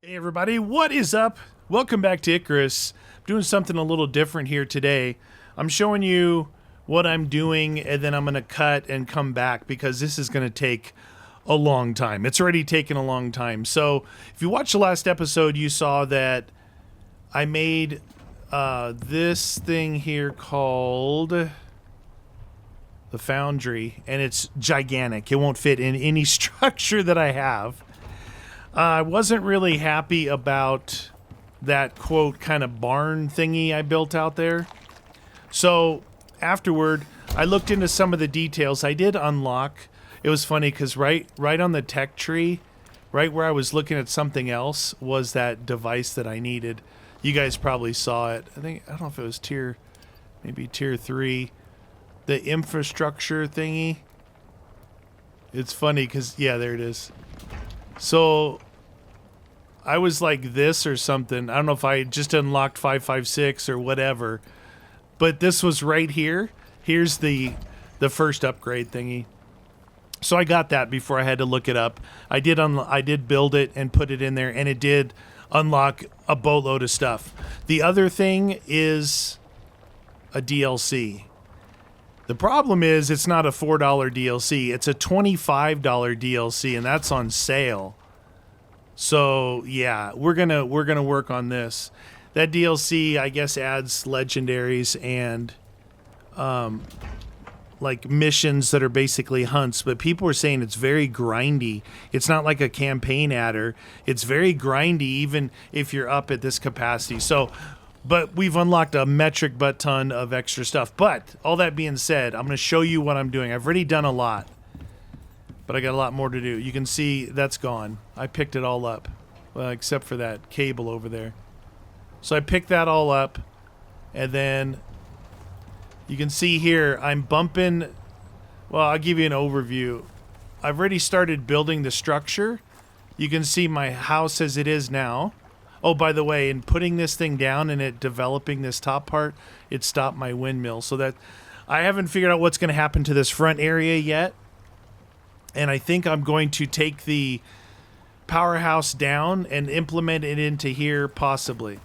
Hey everybody, what is up? Welcome back to Icarus. I'm doing something a little different here today. I'm showing you what I'm doing and then I'm going to cut and come back because this is going to take a long time. It's already taken a long time. So if you watched the last episode, you saw that I made this thing here called the Foundry, and it's gigantic. It won't fit in any structure that I have. I wasn't really happy about that quote kind of barn thingy I built out there. So afterward, I looked into some of the details. I did unlock. It was funny because right on the tech tree, right where I was looking at something else, was that device that I needed. You guys probably saw it. I don't know if it was maybe tier 3, the infrastructure thingy. It's funny because yeah, there it is. So I was like this or something. I don't know if I just unlocked 556 or whatever, but this was right here. Here's the first upgrade thingy. So I got that before I had to look it up. I did build it and put it in there, and it did unlock a boatload of stuff. The other thing is a DLC. The problem is it's not a $4 DLC. It's a $25 DLC, and that's on sale. So yeah, we're gonna work on this. That DLC, I guess, adds legendaries and like missions that are basically hunts. But people are saying it's very grindy. It's not like a campaign adder. It's very grindy, even if you're up at this capacity. So. But we've unlocked a metric butt ton of extra stuff. But all that being said, I'm going to show you what I'm doing. I've already done a lot, but I got a lot more to do. You can see that's gone. I picked it all up, well, except for that cable over there. So I picked that all up, and then you can see here I'm bumping. Well, I'll give you an overview. I've already started building the structure. You can see my house as it is now. Oh, by the way, in putting this thing down and it developing this top part, it stopped my windmill. So that I haven't figured out what's going to happen to this front area yet. And I think I'm going to take the powerhouse down and implement it into here, possibly.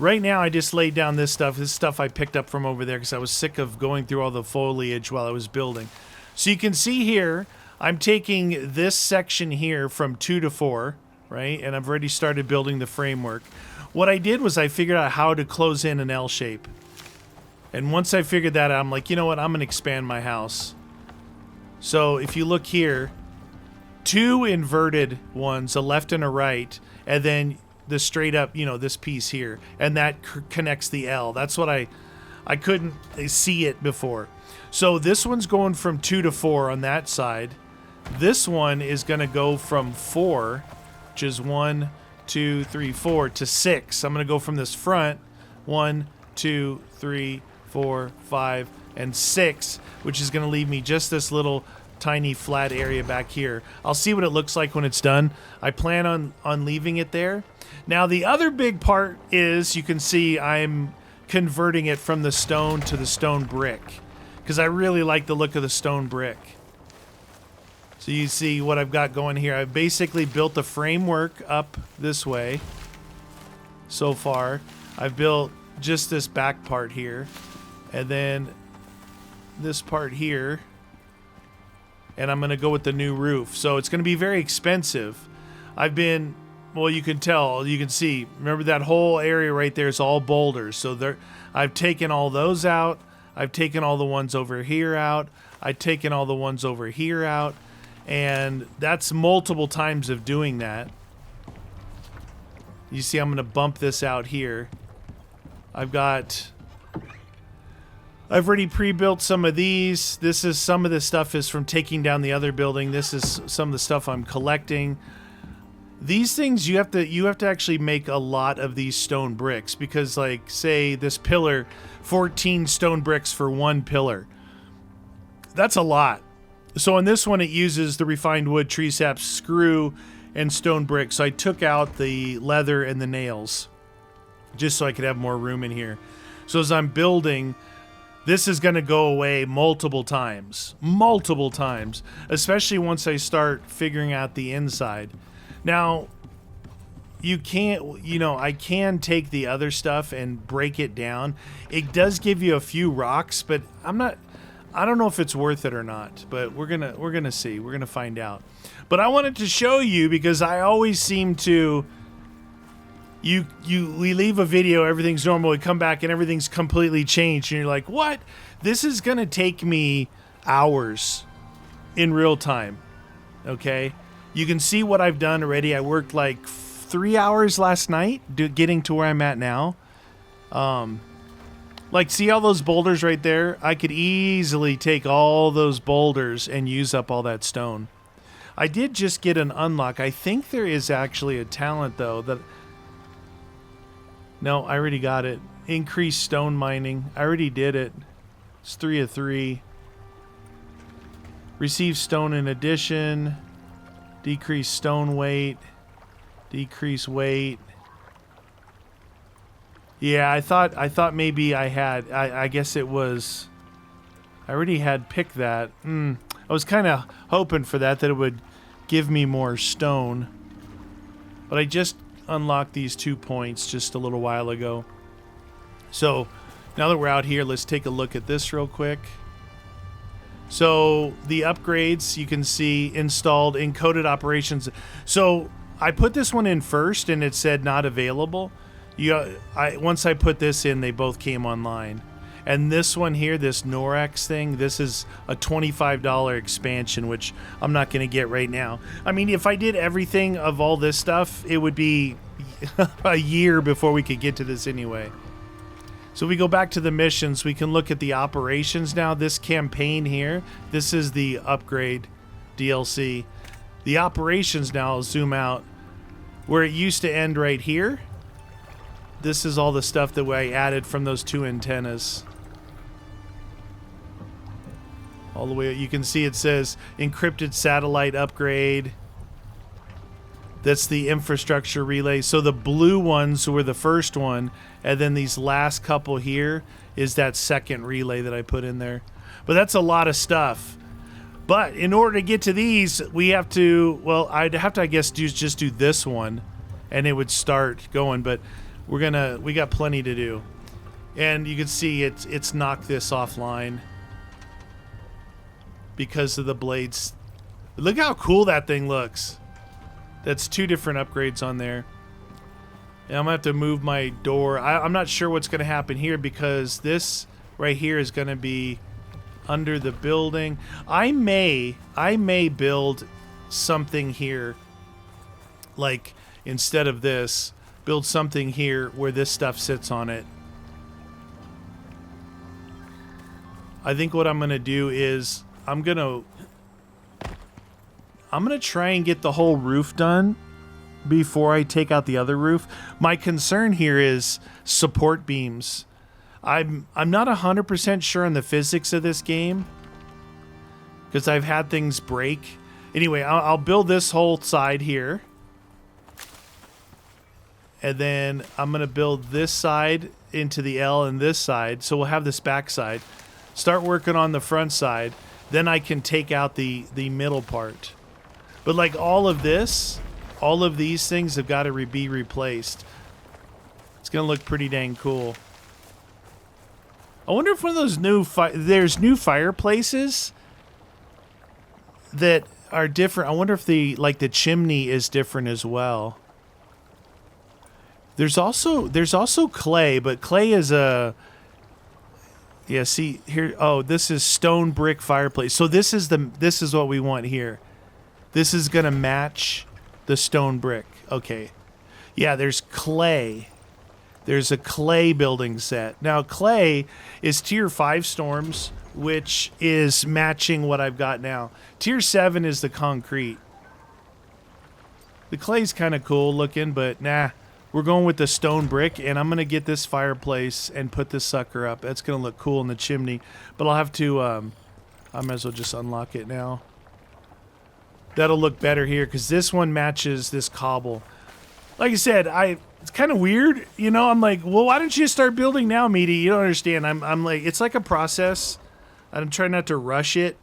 Right now, I just laid down this stuff. This stuff I picked up from over there because I was sick of going through all the foliage while I was building. So you can see here, I'm taking this section here from 2 to 4. Right? And I've already started building the framework. What I did was I figured out how to close in an L shape. And once I figured that out, I'm like, you know what? I'm going to expand my house. So if you look here, 2 inverted ones, a left and a right, and then the straight up, this piece here. And that connects the L. That's what I couldn't see it before. So this one's going from 2 to 4 on that side. This one is going to go from 4, which is 1, 2, 3, 4 to 6. I'm going to go from this front 1, 2, 3, 4, 5, and 6, which is going to leave me just this little tiny flat area back here. I'll see what it looks like when it's done. I plan on leaving it there. Now the other big part is you can see I'm converting it from the stone to the stone brick because I really like the look of the stone brick. So you see what I've got going here. I've basically built the framework up this way so far. I've built just this back part here and then this part here. And I'm going to go with the new roof. So it's going to be very expensive. Well, you can tell, you can see, remember that whole area right there is all boulders. So I've taken all those out. I've taken all the ones over here out. I've taken all the ones over here out. And that's multiple times of doing that. You see, I'm going to bump this out here. I've already pre-built some of these. Some of this stuff is from taking down the other building. This is some of the stuff I'm collecting. These things, you have to actually make a lot of these stone bricks because, like, say this pillar, 14 stone bricks for one pillar. That's a lot. So in this one, it uses the refined wood, tree sap, screw, and stone brick. So I took out the leather and the nails just so I could have more room in here. So as I'm building, this is going to go away multiple times, especially once I start figuring out the inside. Now, you can't, you know, I can take the other stuff and break it down. It does give you a few rocks, but I don't know if it's worth it or not, but we're gonna see. We're gonna find out. But I wanted to show you because I always seem to we leave a video, everything's normal, we come back and everything's completely changed, and you're like, what? This is gonna take me hours in real time. Okay? You can see what I've done already. I worked like 3 hours last night getting to where I'm at now. Like, see all those boulders right there? I could easily take all those boulders and use up all that stone. I did just get an unlock. I think there is actually a talent, though, that... No, I already got it. Increased stone mining. I already did it. It's 3 of 3. Receive stone in addition. Decrease stone weight. Decrease weight. Yeah, I thought maybe I had. I guess it was. I already had picked that. I was kind of hoping for that it would give me more stone. But I just unlocked these 2 points just a little while ago. So now that we're out here, let's take a look at this real quick. So the upgrades, you can see installed encoded operations. So I put this one in first and it said not available. Once I put this in, they both came online. And this one here, this Norex thing, this is a $25 expansion, which I'm not going to get right now. I mean, if I did everything of all this stuff, it would be a year before we could get to this anyway. So we go back to the missions. We can look at the operations now. This campaign here, this is the upgrade DLC. The operations now, I'll zoom out. Where it used to end right here, this is all the stuff that I added from those 2 antennas. All the way, you can see it says encrypted satellite upgrade. That's the infrastructure relay. So the blue ones were the first one, and then these last couple here is that second relay that I put in there. But that's a lot of stuff. But in order to get to these, we have to, well, I'd have to, I guess, just do this one, and it would start going. But we got plenty to do. And you can see it's knocked this offline because of the blades. Look how cool that thing looks. That's 2 different upgrades on there. And I'm gonna have to move my door. I'm not sure what's gonna happen here because this right here is gonna be under the building. I may build something here, like instead of this, build something here where this stuff sits on it. I think what I'm gonna do is I'm gonna try and get the whole roof done before I take out the other roof. My concern here is support beams. I'm not 100% sure on the physics of this game because I've had things break. Anyway, I'll build this whole side here. And then I'm going to build this side into the L and this side. So we'll have this back side. Start working on the front side. Then I can take out the middle part. But like all of this, all of these things have got to be replaced. It's going to look pretty dang cool. I wonder if one of those there's new fireplaces that are different. I wonder if the chimney is different as well. There's also clay, but clay is a... Yeah, see here. Oh, this is stone brick fireplace. So this is what we want here. This is gonna match the stone brick. Okay. Yeah, there's clay. There's a clay building set. Now clay is tier 5 storms, which is matching what I've got now. Tier 7 is the concrete. The clay's kind of cool looking, but nah. We're going with the stone brick, and I'm going to get this fireplace and put this sucker up. That's going to look cool in the chimney. But I'll have to, I might as well just unlock it now. That'll look better here, because this one matches this cobble. Like I said, it's kind of weird. You know, I'm like, well, why don't you start building now, Meaty? You don't understand. I'm like, it's like a process. I'm trying not to rush it.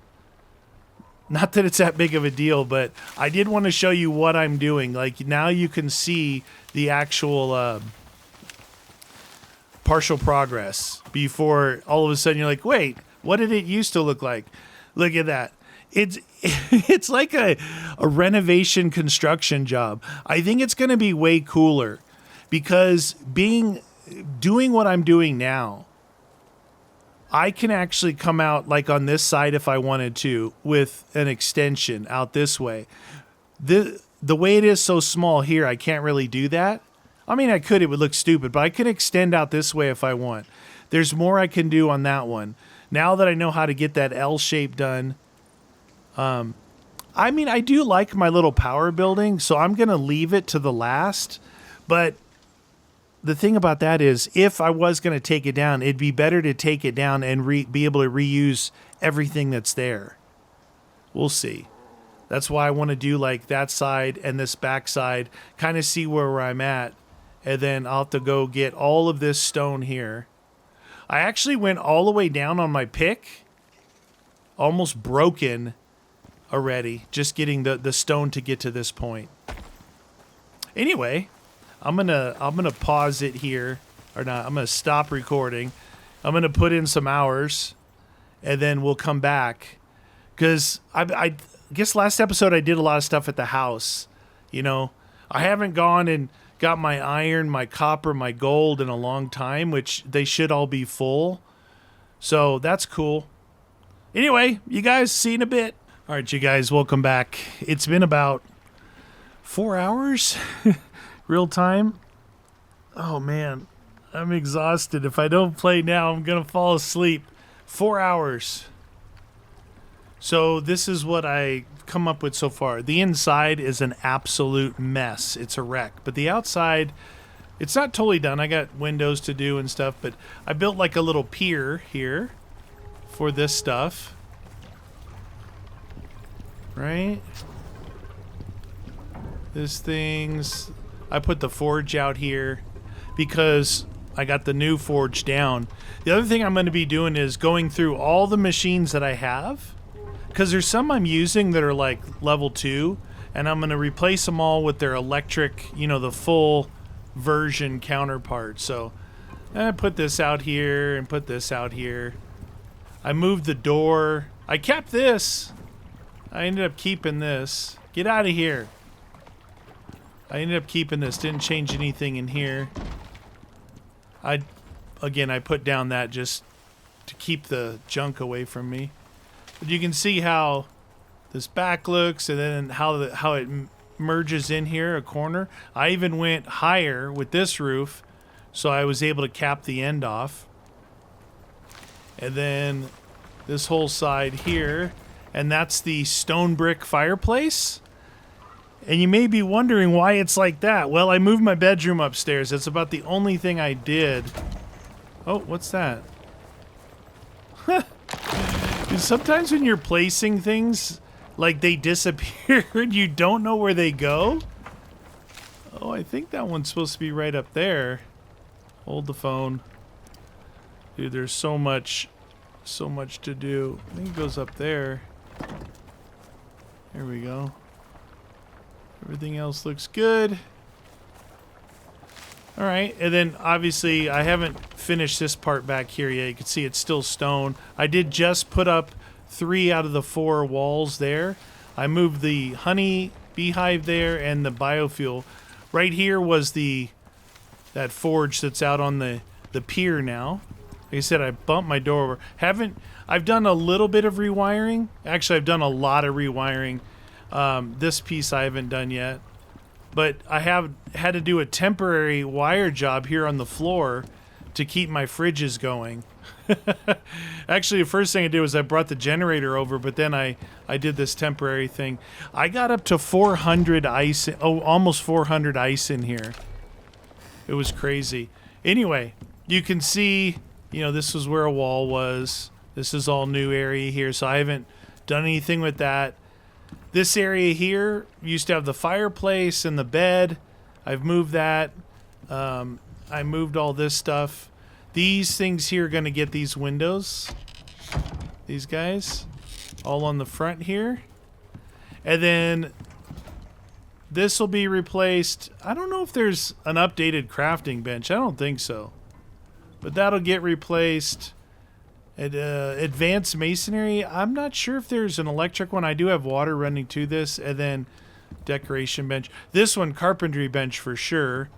Not that it's that big of a deal, but I did want to show you what I'm doing. Like, now you can see the actual partial progress before all of a sudden you're like, wait, what did it used to look like? Look at that. It's like a renovation construction job. I think it's going to be way cooler because doing what I'm doing now, I can actually come out like on this side if I wanted to with an extension out this way. The way it is so small here, I can't really do that. I mean, I could, it would look stupid, but I can extend out this way if I want. There's more I can do on that one. Now that I know how to get that L shape done, I mean, I do like my little power building, so I'm going to leave it to the last. But the thing about that is, if I was going to take it down, it'd be better to take it down and be able to reuse everything that's there. We'll see. That's why I want to do like that side and this back side, kind of see where I'm at. And then I'll have to go get all of this stone here. I actually went all the way down on my pick, almost broken already, just getting the stone to get to this point. Anyway, I'm gonna pause it here, or not. I'm gonna stop recording. I'm gonna put in some hours, and then we'll come back. Because I guess last episode I did a lot of stuff at the house. You know, I haven't gone and got my iron, my copper, my gold in a long time, which they should all be full. So that's cool. Anyway, you guys, see you in a bit. All right, you guys, welcome back. It's been about 4 hours, real time. Oh, man, I'm exhausted. If I don't play now, I'm going to fall asleep. 4 hours. So this is what I come up with so far. The inside is an absolute mess. It's a wreck. But the outside, it's not totally done. I got windows to do and stuff, but I built like a little pier here for this stuff. Right? This thing's... I put the forge out here because I got the new forge down. The other thing I'm going to be doing is going through all the machines that I have, because there's some I'm using that are like level 2, and I'm going to replace them all with their electric, you know, the full version counterpart. So I put this out here and put this out here. I moved the door. I kept this. I ended up keeping this. Get out of here. I ended up keeping this. Didn't change anything in here. I put down that just to keep the junk away from me. But you can see how this back looks, and then how it merges in here, a corner. I even went higher with this roof, so I was able to cap the end off. And then this whole side here, and that's the stone brick fireplace. And you may be wondering why it's like that. Well, I moved my bedroom upstairs. That's about the only thing I did. Oh, what's that? Sometimes when you're placing things, like they disappear and you don't know where they go. Oh, I think that one's supposed to be right up there. Hold the phone. Dude, there's so much to do. I think it goes up there. There we go. Everything else looks good. All right, and then obviously I haven't finished this part back here yet. You can see it's still stone. I did just put up 3 out of the 4 walls there. I moved the honey beehive there and the biofuel. Right here was that forge that's out on the pier now. Like I said, I bumped my door over. I've done a little bit of rewiring. Actually, I've done a lot of rewiring. This piece I haven't done yet. But I have had to do a temporary wire job here on the floor to keep my fridges going. Actually, the first thing I did was I brought the generator over, but then I did this temporary thing. I got up to 400 ice, almost 400 ice in here. It was crazy. Anyway, you can see, you know, this was where a wall was. This is all new area here, so I haven't done anything with that. This area here used to have the fireplace and the bed. I've moved that. I moved all this stuff. These things here are going to get these windows. These guys. All on the front here. And then this will be replaced. I don't know if there's an updated crafting bench. I don't think so. But that'll get replaced. Advanced masonry. I'm not sure if there's an electric one. I do have water running to this. And then decoration bench. This one, carpentry bench for sure.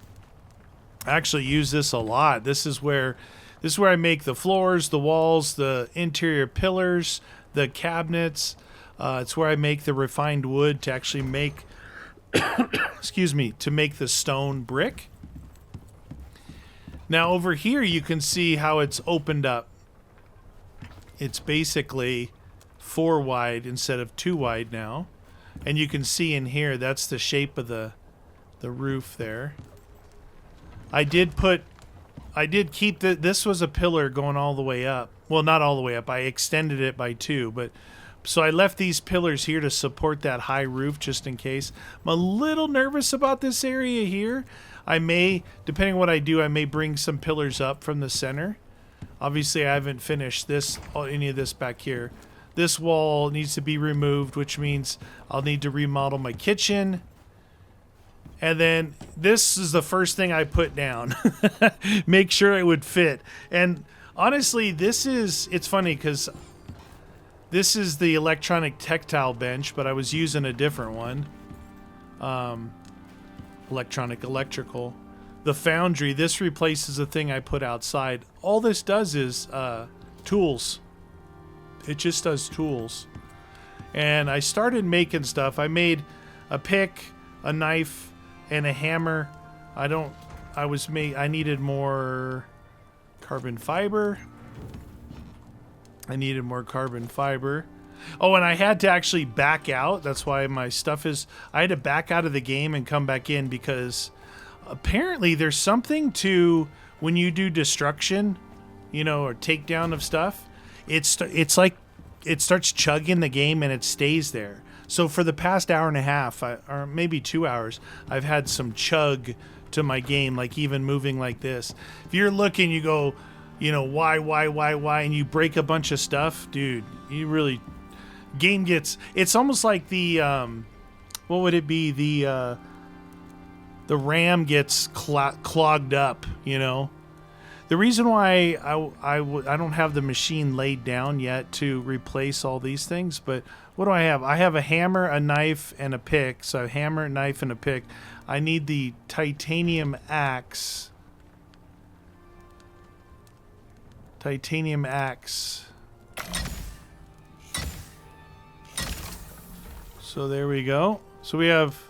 I actually use this a lot. This is where I make the floors, the walls, the interior pillars, the cabinets. It's where I make the refined wood to actually make excuse me, to make the stone brick. Now over here you can see how it's opened up. It's basically 4 wide instead of 2 wide now. And you can see in here, that's the shape of the roof there. I did keep this was a pillar going all the way up. Well, not all the way up. I extended it by 2, but so I left these pillars here to support that high roof just in case. I'm a little nervous about this area here. I may, depending on what I do, I may bring some pillars up from the center. Obviously, I haven't finished any of this back here. This wall needs to be removed, which means I'll need to remodel my kitchen. And then this is the first thing I put down. Make sure it would fit. And honestly, it's funny because this is the electronic tactile bench, but I was using a different one. Electrical. The foundry, this replaces the thing I put outside. All this does is tools. It just does tools. And I started making stuff. I made a pick, a knife, and a hammer. I needed more carbon fiber. Oh, and I had to actually back out. That's why my stuff is... I had to back out of the game and come back in because apparently there's something to when you do destruction, or takedown of stuff. It's like it starts chugging the game and it stays there. So for the past hour and a half, or maybe 2 hours, I've had some chug to my game, like even moving like this. If you're looking, you go... why, and you break a bunch of stuff, dude, you really, game gets, it's almost like the, what would it be? The RAM gets clogged up, The reason why I don't have the machine laid down yet to replace all these things, but what do I have? I have a hammer, a knife, and a pick. So a hammer, knife, and a pick. I need the titanium axe. So there we go. So we have...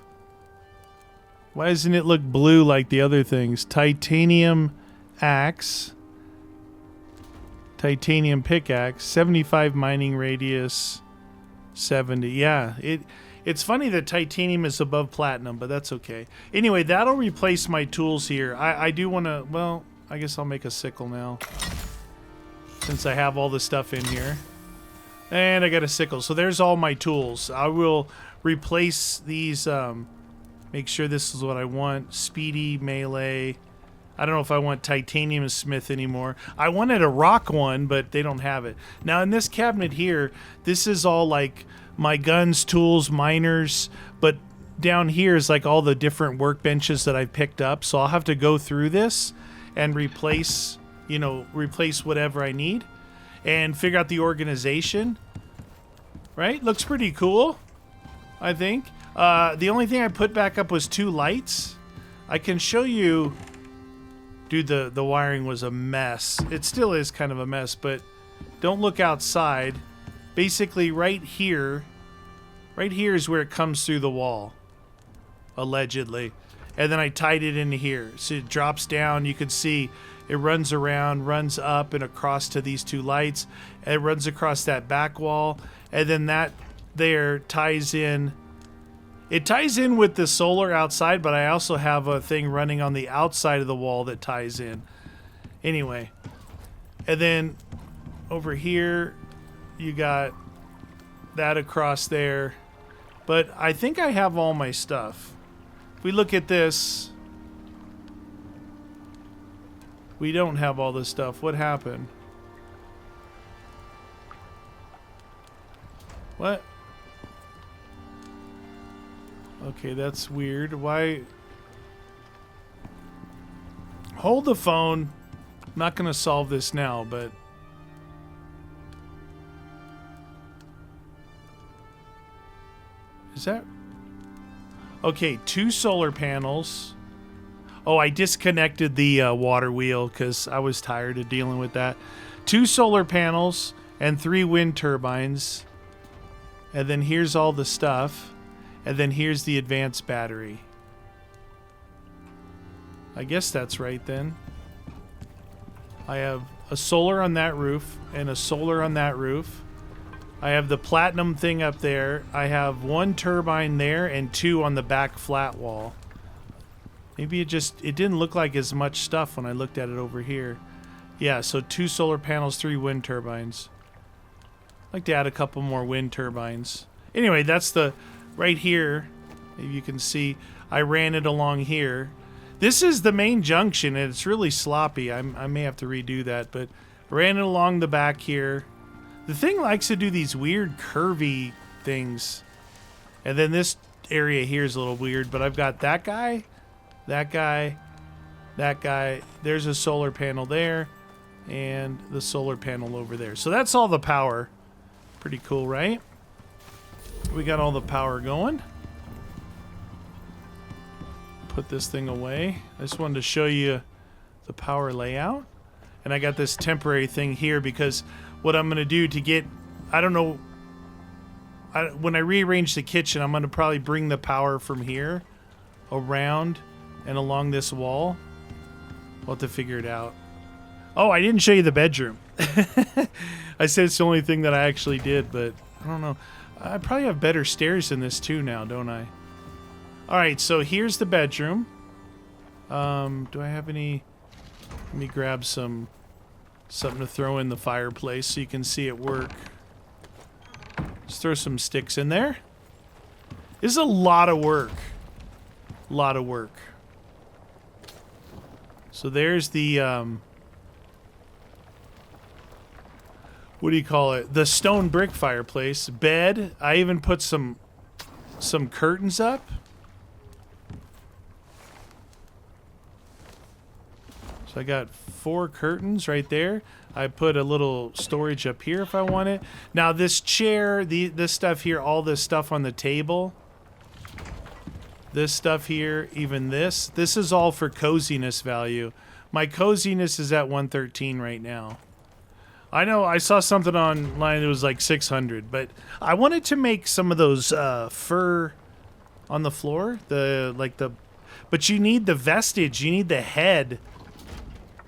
Why doesn't it look blue like the other things? Titanium axe. Titanium pickaxe. 75 mining radius. 70. Yeah, it's funny that titanium is above platinum, but that's okay. Anyway, that'll replace my tools here. I do want to... Well, I guess I'll make a sickle now, since I have all the stuff in here. And I got a sickle. So there's all my tools. I will replace these. Make sure this is what I want. Speedy, melee. I don't know if I want titanium smith anymore. I wanted a rock one, but they don't have it. Now in this cabinet here, this is all like my guns, tools, miners. But down here is like all the different workbenches that I've picked up. So I'll have to go through this and replace whatever I need and figure out the organization. Right? Looks pretty cool, I think. The only thing I put back up was 2 lights. I can show you... Dude, the wiring was a mess. It still is kind of a mess, but don't look outside. Basically, right here is where it comes through the wall, allegedly. And then I tied it into here. So it drops down. You can see it runs around, runs up and across to these 2 lights. And it runs across that back wall. And then that there ties in. It ties in with the solar outside, but I also have a thing running on the outside of the wall that ties in. Anyway. And then over here, you got that across there. But I think I have all my stuff. If we look at this, we don't have all this stuff. What happened? What? Okay, that's weird. Why? Hold the phone. I'm not going to solve this now, but... Is that... Okay, 2 solar panels. Oh, I disconnected the water wheel because I was tired of dealing with that. 2 solar panels and 3 wind turbines. And then here's all the stuff. And then here's the advanced battery. I guess that's right then. I have a solar on that roof and a solar on that roof. I have the platinum thing up there. I have 1 turbine there and 2 on the back flat wall. Maybe it didn't look like as much stuff when I looked at it over here. Yeah, so 2 solar panels, 3 wind turbines. I'd like to add a couple more wind turbines. Anyway, that's the... Right here, maybe you can see, I ran it along here. This is the main junction, and it's really sloppy. I may have to redo that, but ran it along the back here. The thing likes to do these weird curvy things. And then this area here is a little weird, but I've got that guy, that guy, that guy. There's a solar panel there, and the solar panel over there. So that's all the power. Pretty cool, right? We got all the power going. Put this thing away. I just wanted to show you the power layout. And I got this temporary thing here because what I'm going to do to get... I don't know... when I rearrange the kitchen, I'm going to probably bring the power from here around and along this wall. We'll have to figure it out. Oh, I didn't show you the bedroom. I said it's the only thing that I actually did, but I don't know. I probably have better stairs than this too now, don't I? Alright, so here's the bedroom. Do I have any... Let me grab something to throw in the fireplace so you can see it work. Just throw some sticks in there. This is a lot of work. A lot of work. So there's the... what do you call it? The stone brick fireplace. Bed. I even put some curtains up. So I got 4 curtains right there. I put a little storage up here if I want it. Now this chair, this stuff here, all this stuff on the table. This stuff here, even this. This is all for coziness value. My coziness is at 113 right now. I know I saw something online that was like 600, but I wanted to make some of those fur on the floor. But you need the vestige. You need the head.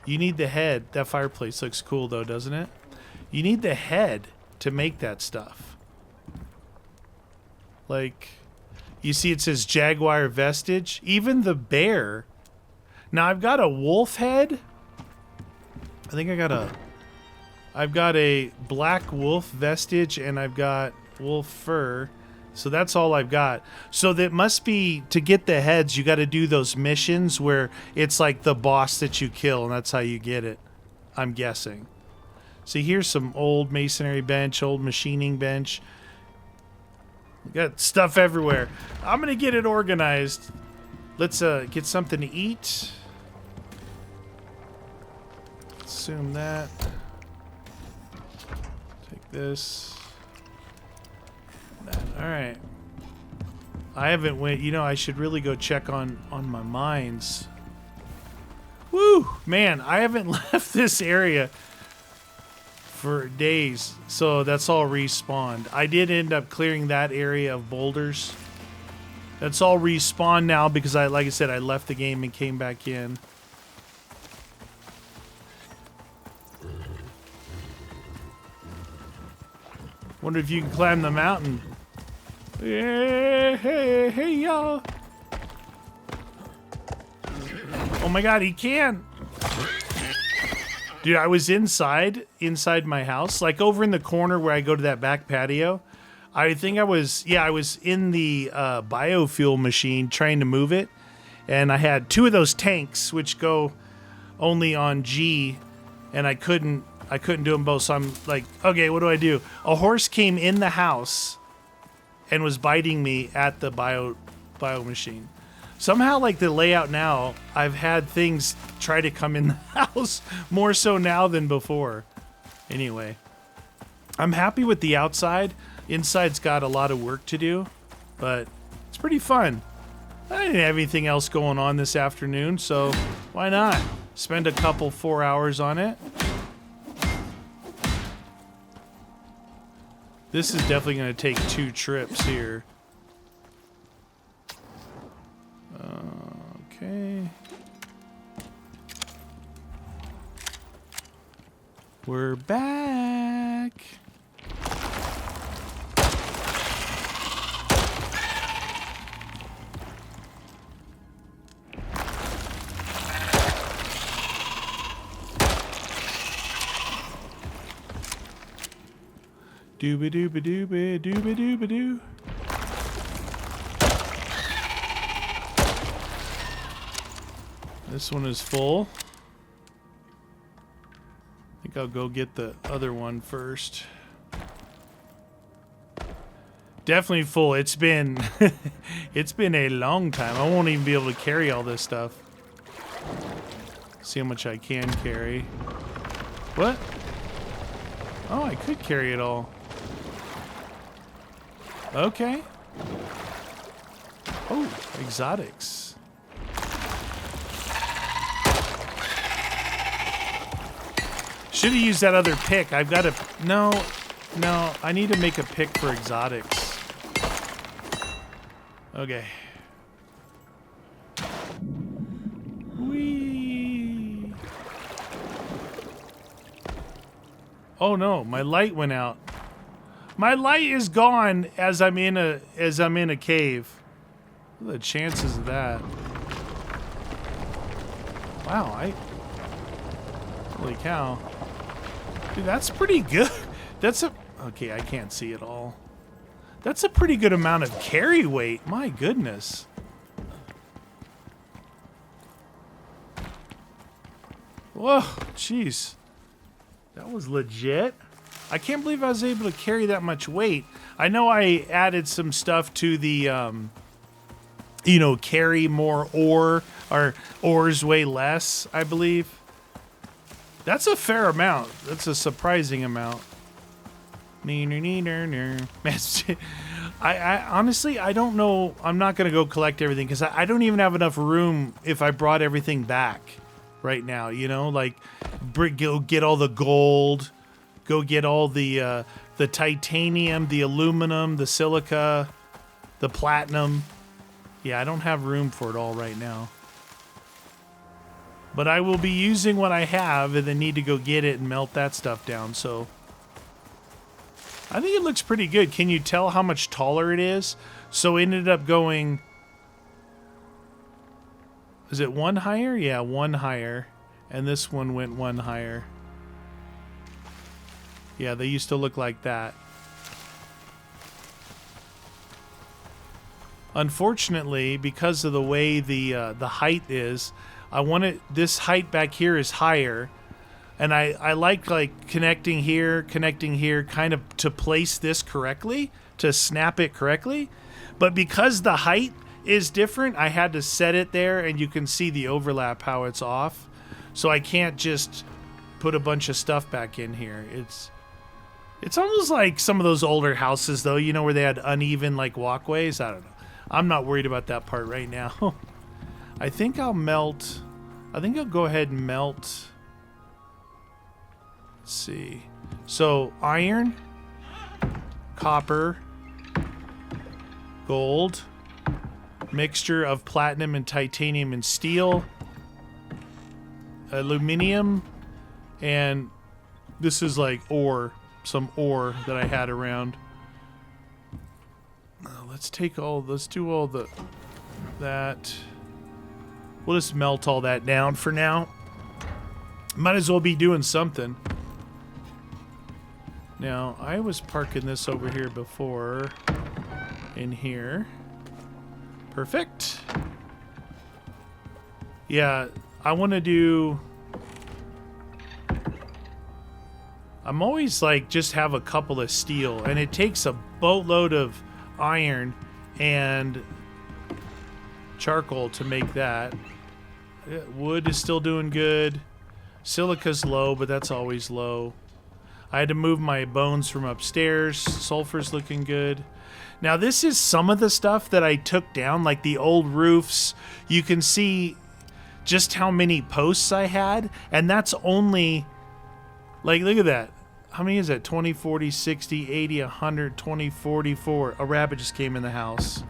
You need the head. That fireplace looks cool though, doesn't it? You need the head to make that stuff. Like, you see it says Jaguar vestige. Even the bear. Now I've got a wolf head. I think I've got a black wolf vestige and I've got wolf fur. So that's all I've got. So that must be, to get the heads, you got to do those missions where it's like the boss that you kill and that's how you get it. I'm guessing. See, here's some old masonry bench, old machining bench. We got stuff everywhere. I'm going to get it organized. Let's get something to eat. Assume that. This. That. All right. I haven't went. You know, I should really go check on my mines. Woo, man! I haven't left this area for days, so that's all respawned. I did end up clearing that area of boulders. That's all respawned now because like I said, I left the game and came back in. Wonder if you can climb the mountain. Yeah, hey, y'all. Oh my god, he can. Dude, I was inside my house, like over in the corner where I go to that back patio. I think I was in the biofuel machine trying to move it. And I had 2 of those tanks, which go only on G, and I couldn't do them both, so I'm like, okay, what do I do? A horse came in the house and was biting me at the biomachine. Somehow, like the layout now, I've had things try to come in the house more so now than before. Anyway, I'm happy with the outside. Inside's got a lot of work to do, but it's pretty fun. I didn't have anything else going on this afternoon, so why not spend a couple 4 hours on it? This is definitely going to take 2 trips here. Okay. We're back. Dooba dooba dooba dooba dooba doo. This one is full. I think I'll go get the other one first. Definitely full. It's been it's been a long time. I won't even be able to carry all this stuff. See how much I can carry. What? Oh, I could carry it all. Okay. Oh, exotics. Should have used that other pick. I've got to... No, I need to make a pick for exotics. Okay. Whee! Oh no, my light went out. My light is gone as I'm in a cave. What are the chances of that? Wow, holy cow. Dude, that's pretty good. That's a... Okay, I can't see it all. That's a pretty good amount of carry weight. My goodness. Whoa, jeez. That was legit. I can't believe I was able to carry that much weight. I know I added some stuff to the, you know, carry more ore, or ores weigh less, I believe. That's a fair amount. That's a surprising amount. I honestly, I don't know. I'm not going to go collect everything because I don't even have enough room if I brought everything back right now, you know? Like, go get all the gold, go get all the titanium, the aluminum, the silica, the platinum. Yeah, I don't have room for it all right now. But I will be using what I have and then need to go get it and melt that stuff down, so... I think it looks pretty good. Can you tell how much taller it is? So it ended up going... Is it one higher? Yeah, one higher. And this one went one higher. Yeah, they used to look like that. Unfortunately, because of the way the height is, I want it... This height back here is higher. And I like connecting here, kind of to place this correctly, to snap it correctly. But because the height is different, I had to set it there, and you can see the overlap, how it's off. So I can't just put a bunch of stuff back in here. It's almost like some of those older houses, though, you know, where they had uneven, like, walkways. I don't know. I'm not worried about that part right now. I think I'll go ahead and melt... Let's see. So, iron, copper, gold, mixture of platinum and titanium and steel, aluminum, and this is like ore, some ore that I had around. Let's do all that. We'll just melt all that down for now. Might as well be doing something. Now, I was parking this over here before, in here. Perfect. Yeah, I want to do... I'm always like, just have a couple of steel, and it takes a boatload of iron and charcoal to make that. Wood is still doing good. Silica's low, but that's always low. I had to move my bones from upstairs. Sulfur's looking good. Now this is some of the stuff that I took down, like the old roofs. You can see just how many posts I had, and that's only, like, look at that. How many is that? 20, 40, 60, 80, 100, 20, 44. A rabbit just came in the house.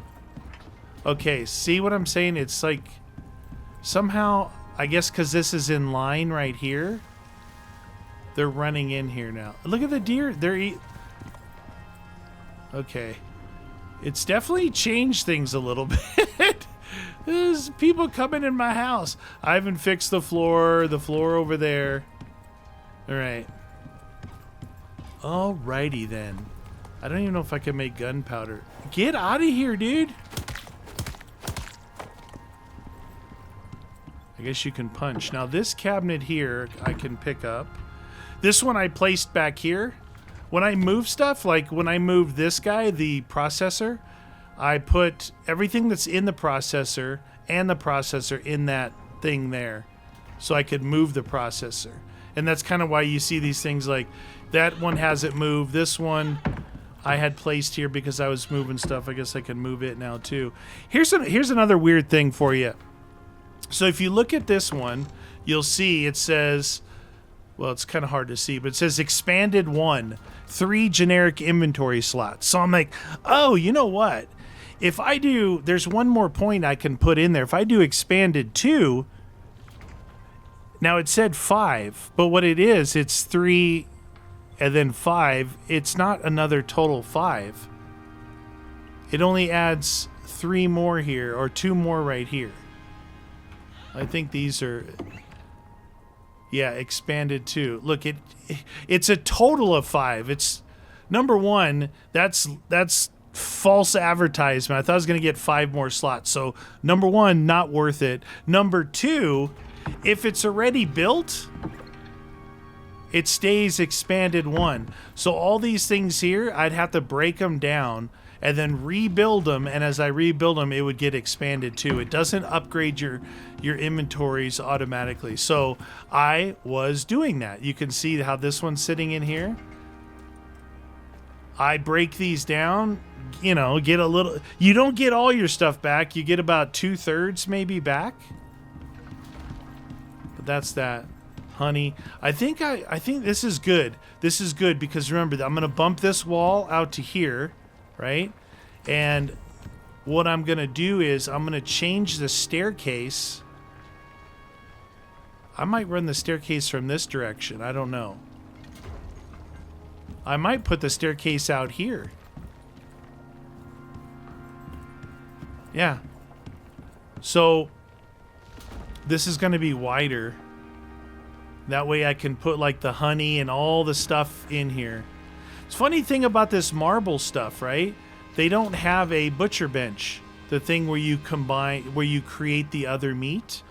Okay, see what I'm saying? It's like, somehow, I guess because this is in line right here, they're running in here now. Look at the deer. They're okay. It's definitely changed things a little bit. There's people coming in my house. I haven't fixed the floor over there. All right. Alrighty then. I don't even know if I can make gunpowder. Get out of here, dude. I guess you can punch. Now this cabinet here, I can pick up. This one I placed back here. When I move stuff, like when I moved this guy, the processor, I put everything that's in the processor and the processor in that thing there, so I could move the processor. And that's kind of why you see these things like that one hasn't moved. This one I had placed here because I was moving stuff. I guess I can move it now too. Here's another weird thing for you. So if you look at this one, you'll see it says, well, it's kind of hard to see, but it says expanded 1, 3 generic inventory slots. So I'm like, oh, you know what? If I do, there's one more point I can put in there. If I do expanded 2, now it said 5, but what it is, it's 3 and then 5. It's not another total 5. It only adds 3 more here, or 2 more right here. I think these are, yeah, expanded 2. Look, it's a total of 5. It's number 1. That's false advertisement. I thought I was going to get 5 more slots. So number 1, not worth it. Number 2, if it's already built, it stays expanded 1. So all these things here, I'd have to break them down and then rebuild them, and as I rebuild them, it would get expanded 2. It doesn't upgrade your inventories automatically. So I was doing that. You can see how this one's sitting in here. I break these down, you know, get a little, you don't get all your stuff back. You get about 2/3 maybe back. But that's that. Honey, I think this is good. This is good because remember, I'm going to bump this wall out to here, right? And what I'm going to do is I'm going to change the staircase. I might run the staircase from this direction. I don't know. I might put the staircase out here. Yeah. So this is going to be wider. That way I can put like the honey and all the stuff in here. It's funny thing about this marble stuff, right? They don't have a butcher bench. The thing where you combine, where you create the other meat.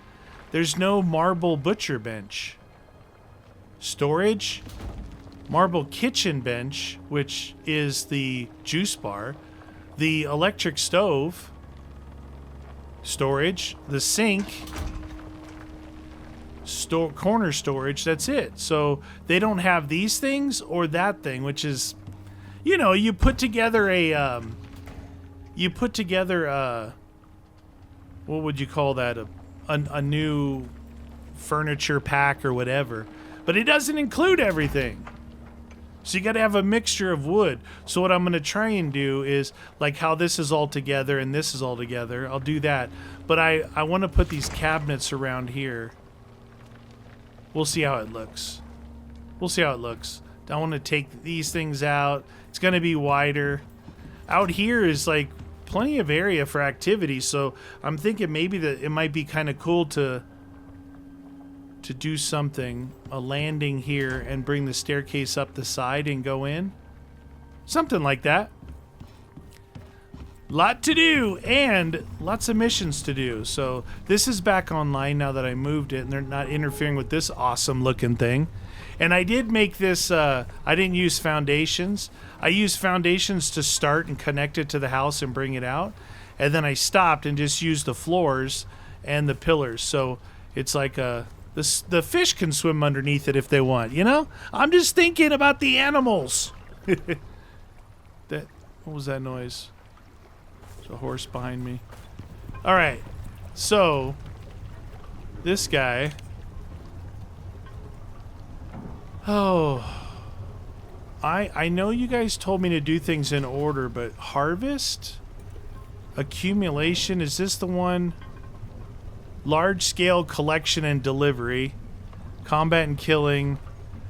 There's no marble butcher bench. Storage. Marble kitchen bench, which is the juice bar. The electric stove. Storage. The sink. Corner storage. That's it. So they don't have these things or that thing, which is, you know, you put together a what would you call that, a new furniture pack or whatever, but it doesn't include everything. So you got to have a mixture of wood. So what I'm going to try and do is like how this is all together and this is all together. I'll do that, but I want to put these cabinets around here. We'll see how it looks. We'll see how it looks. I want to take these things out. It's going to be wider. Out here is like plenty of area for activity, so I'm thinking maybe that it might be kind of cool to do something, a landing here and bring the staircase up the side and go in. Something like that. Lot to do and lots of missions to do. So this is back online now that I moved it and they're not interfering with this awesome looking thing. And I did make this, I didn't use foundations. I used foundations to start and connect it to the house and bring it out. and then I stopped and just used the floors and the pillars. So it's like the fish can swim underneath it if they want, you know? I'm just thinking about the animals. What was that noise? There's a horse behind me. All right. So this guy. Oh. I know you guys told me to do things in order, but harvest? Accumulation, is this the one? Large scale collection and delivery. Combat and killing.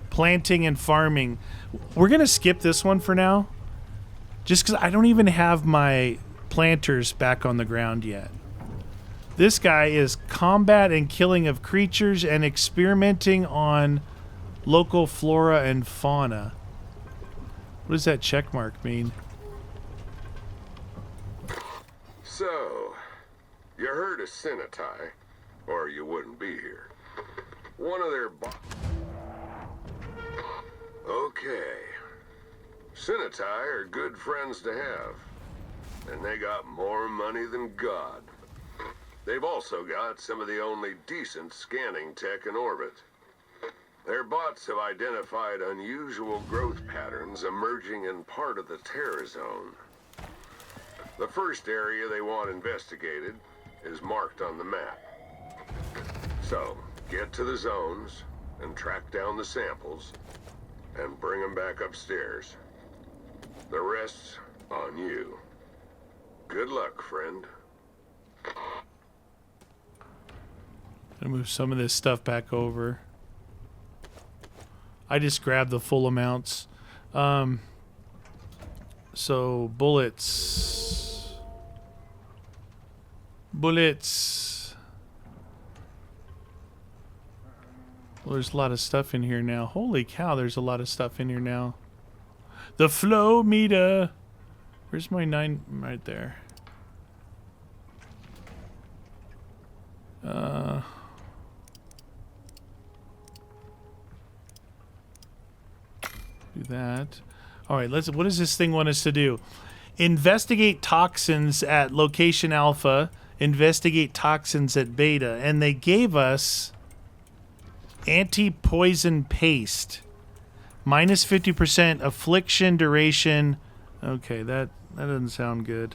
Planting and farming. We're going to skip this one for now. Just because I don't even have my planters back on the ground yet. This guy is combat and killing of creatures and experimenting on local flora and fauna. What does that check mark mean? So, you heard of Sinatai, or you wouldn't be here. One of their Okay. Sinatai are good friends to have. And they got more money than God. They've also got some of the only decent scanning tech in orbit. Their bots have identified unusual growth patterns emerging in part of the Terra Zone. The first area they want investigated is marked on the map. So, get to the zones and track down the samples and bring them back upstairs. The rest's on you. Good luck, friend. Gonna move some of this stuff back over. I just grabbed the full amounts. So bullets. Bullets. Well, there's a lot of stuff in here now. Holy cow, there's a lot of stuff in here now. The flow meter. Where's my 9? Right there. Do that. All right, what does this thing want us to do? Investigate toxins at location alpha, investigate toxins at beta, and they gave us anti-poison paste. Minus 50% affliction duration. Okay, that doesn't sound good.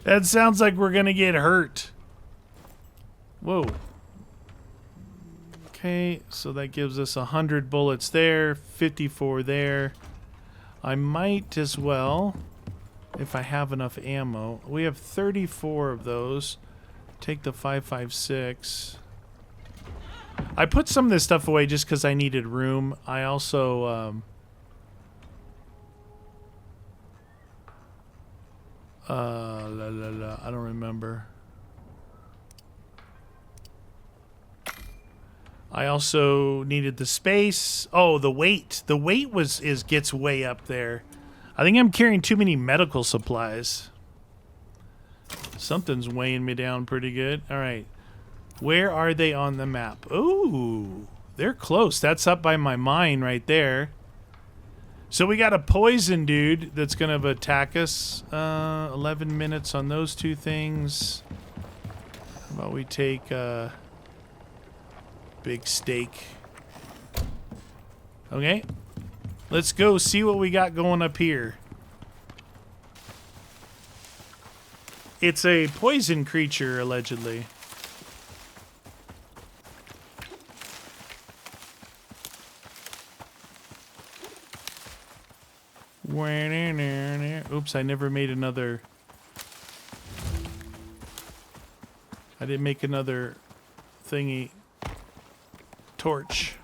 That sounds like we're going to get hurt. Whoa. Okay, so that gives us 100 bullets there, 54 there. I might as well, if I have enough ammo. We have 34 of those. Take the 5.56. I put some of this stuff away just because I needed room. I also I don't remember. I also needed the space. Oh, the weight. The weight gets way up there. I think I'm carrying too many medical supplies. Something's weighing me down pretty good. All right. Where are they on the map? Ooh, they're close. That's up by my mine right there. So we got a poison dude that's going to attack us. 11 minutes on those two things. How about we take big steak? Okay. Let's go see what we got going up here. It's a poison creature, allegedly. Oops, I never made another. I didn't make another thingy. Torch.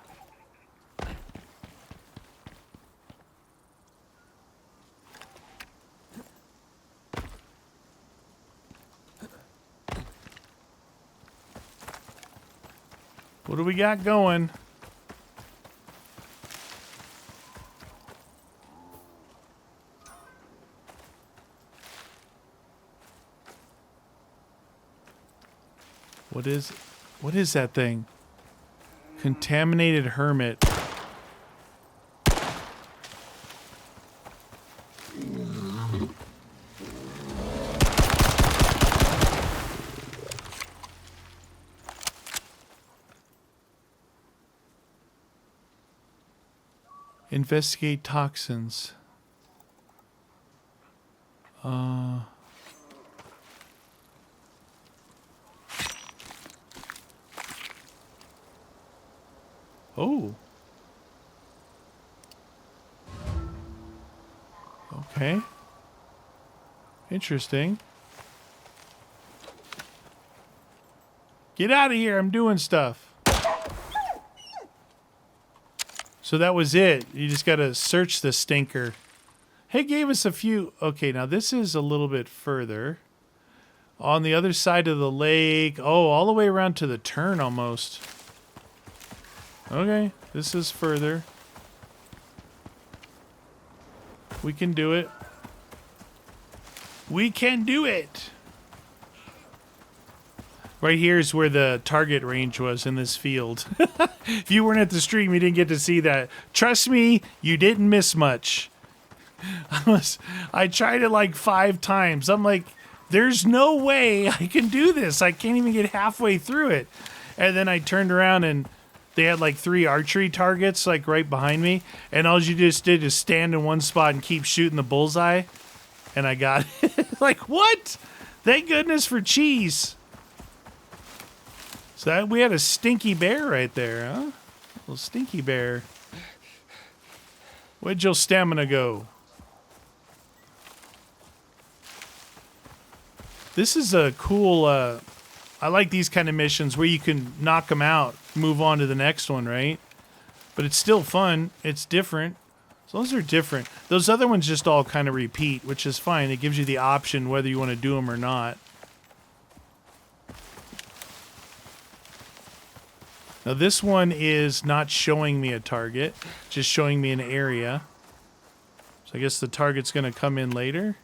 What do we got going? What is that thing? Contaminated hermit. Investigate toxins. Oh. Okay. Interesting. Get out of here, I'm doing stuff. So that was it. You just gotta search the stinker. Hey, gave us a few... Okay, now this is a little bit further. On the other side of the lake. Oh, all the way around to the turn almost. Okay, this is further. We can do it. We can do it! Right here is where the target range was in this field. If you weren't at the stream, you didn't get to see that. Trust me, you didn't miss much. I tried it like 5 times. I'm like, there's no way I can do this. I can't even get halfway through it. And then I turned around and they had like 3 archery targets like right behind me. And all you just did is stand in one spot and keep shooting the bullseye. And I got it. Like, what? Thank goodness for cheese. So that, we had a stinky bear right there, huh? A little stinky bear. Where'd your stamina go? This is a cool, I like these kind of missions where you can knock them out, move on to the next one, right? But it's still fun. It's different. So those are different. Those other ones just all kind of repeat, which is fine. It gives you the option whether you want to do them or not. Now this one is not showing me a target, just showing me an area. So I guess the target's going to come in later.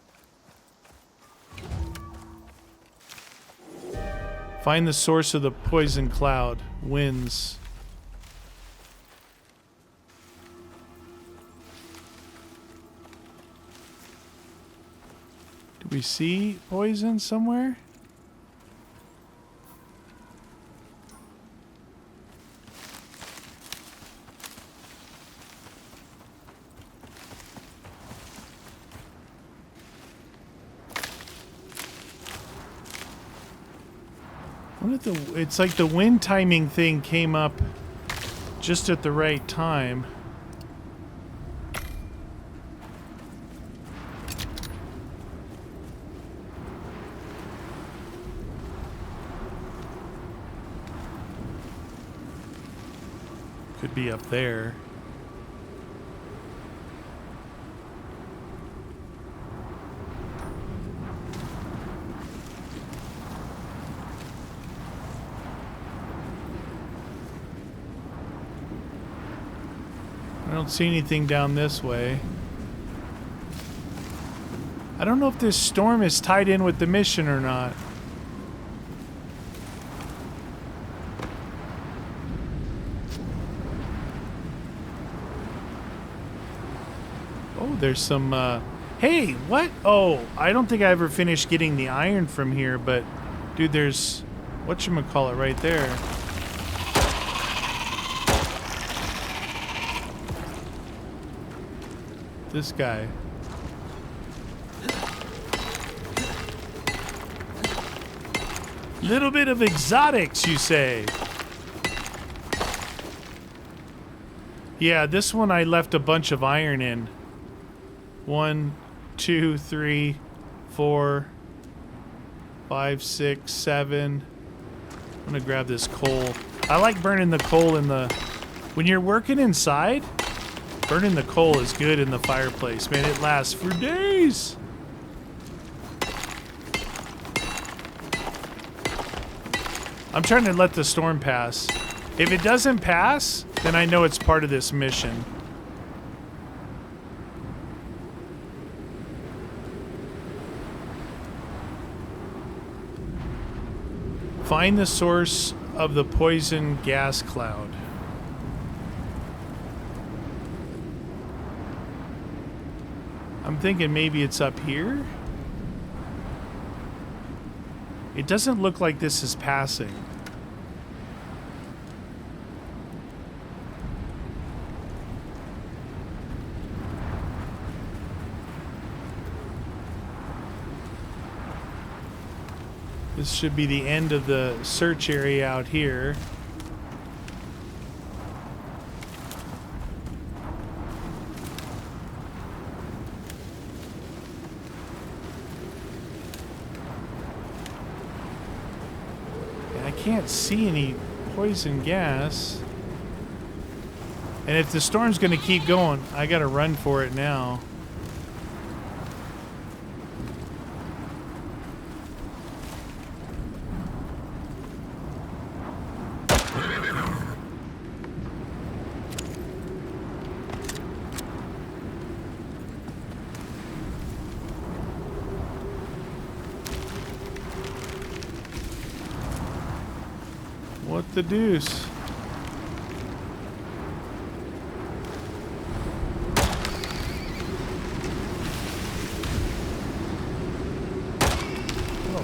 Find the source of the poison cloud. Winds. Do we see poison somewhere? It's like the wind timing thing came up just at the right time. Could be up there. I don't see anything down this way. I don't know if this storm is tied in with the mission or not. Oh, there's some, hey, what? Oh, I don't think I ever finished getting the iron from here, but, dude, there's, whatchamacallit right there. This guy. Little bit of exotics, you say? Yeah, this one I left a bunch of iron in. 1, 2, 3, 4, 5, 6, 7. I'm gonna grab this coal. I like burning the coal in the... When you're working inside, burning the coal is good in the fireplace. Man, it lasts for days. I'm trying to let the storm pass. If it doesn't pass, then I know it's part of this mission. Find the source of the poison gas cloud. I'm thinking maybe it's up here. It doesn't look like this is passing. This should be the end of the search area out here. And I can't see any poison gas. And if the storm's going to keep going, I got to run for it now. What the deuce?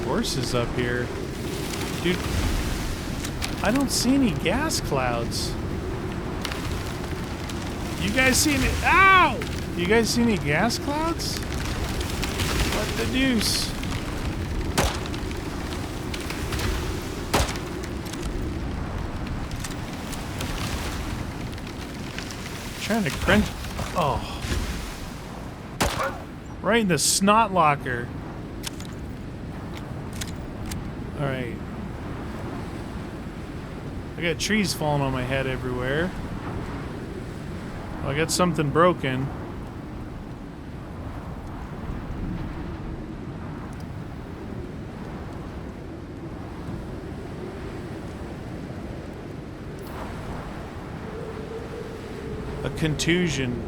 Horses up here. Dude, I don't see any gas clouds. You guys see any? Ow! You guys see any gas clouds? What the deuce? Trying to crunch. Oh. Right in the snot locker. Alright. I got trees falling on my head everywhere. Well, I got something broken. A contusion.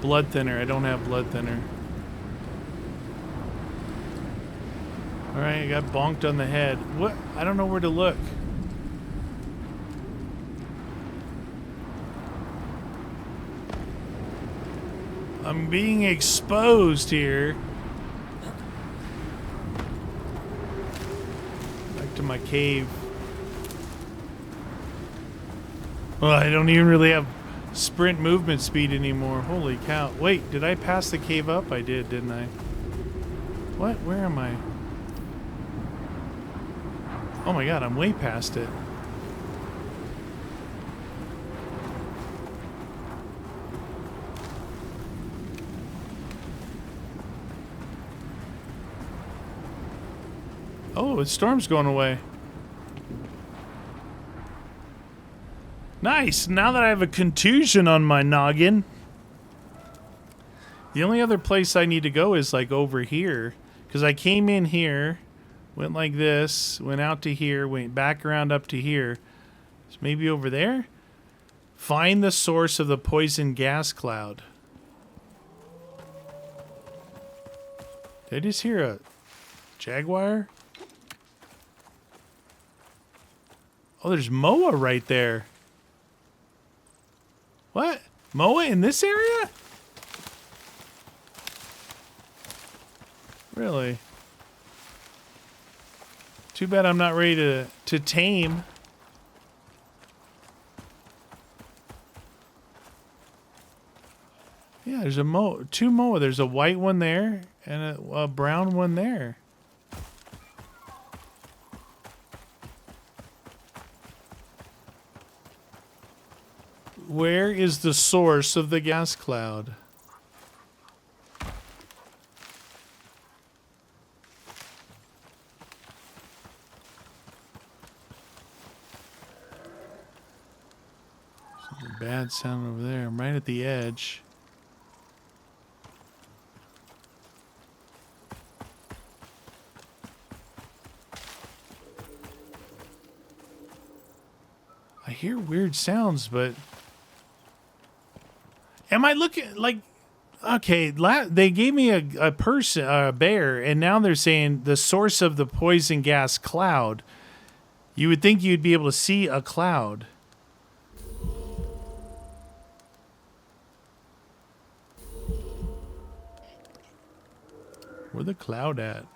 Blood thinner. I don't have blood thinner. Alright, I got bonked on the head. What? I don't know where to look. I'm being exposed here. Back to my cave. Well, I don't even really have sprint movement speed anymore. Holy cow. Wait, did I pass the cave up? I did, didn't I? What? Where am I? Oh my god, I'm way past it. Oh, the storm's going away. Nice! Now that I have a contusion on my noggin. The only other place I need to go is like over here. Because I came in here, went like this, went out to here, went back around up to here. So maybe over there? Find the source of the poison gas cloud. Did I just hear a jaguar? Oh, there's Moa right there. What? Moa in this area? Really? Too bad I'm not ready to tame. Yeah, there's two Moa. There's a white one there and a brown one there. Where is the source of the gas cloud? There's a bad sound over there. I'm right at the edge. I hear weird sounds, but... Am I looking like... Okay, they gave me a person, a bear, and now they're saying the source of the poison gas cloud. You would think you'd be able to see a cloud. Where's the cloud at?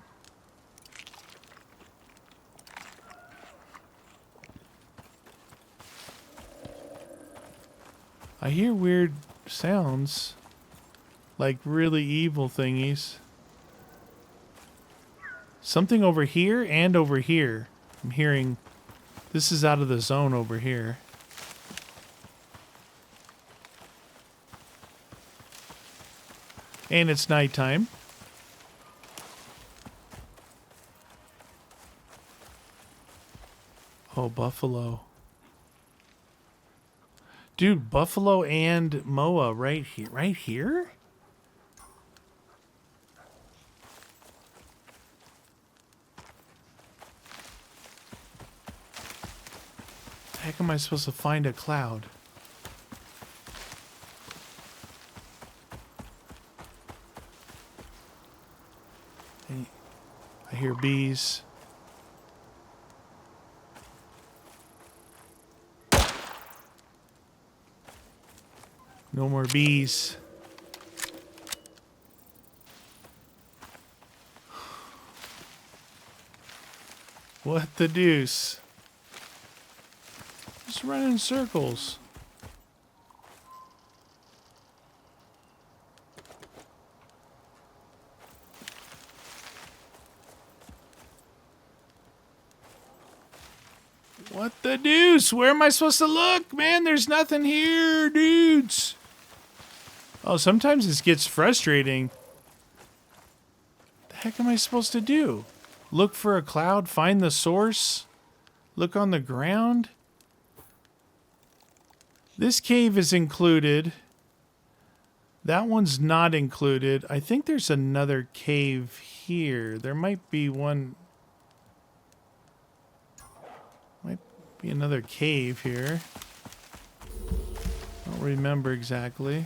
I hear weird sounds. Like really evil thingies. Something over here and over here. I'm hearing... This is out of the zone over here. And it's nighttime. Oh, buffalo. Dude, buffalo and moa right here. Right here? The heck am I supposed to find a cloud? I hear bees. No more bees. What the deuce? Just running in circles. What the deuce? Where am I supposed to look? Man, there's nothing here, dudes. Oh, sometimes this gets frustrating. The heck am I supposed to do? Look for a cloud, find the source, look on the ground. This cave is included. That one's not included. I think there's another cave here. There might be one. Might be another cave here. I don't remember exactly.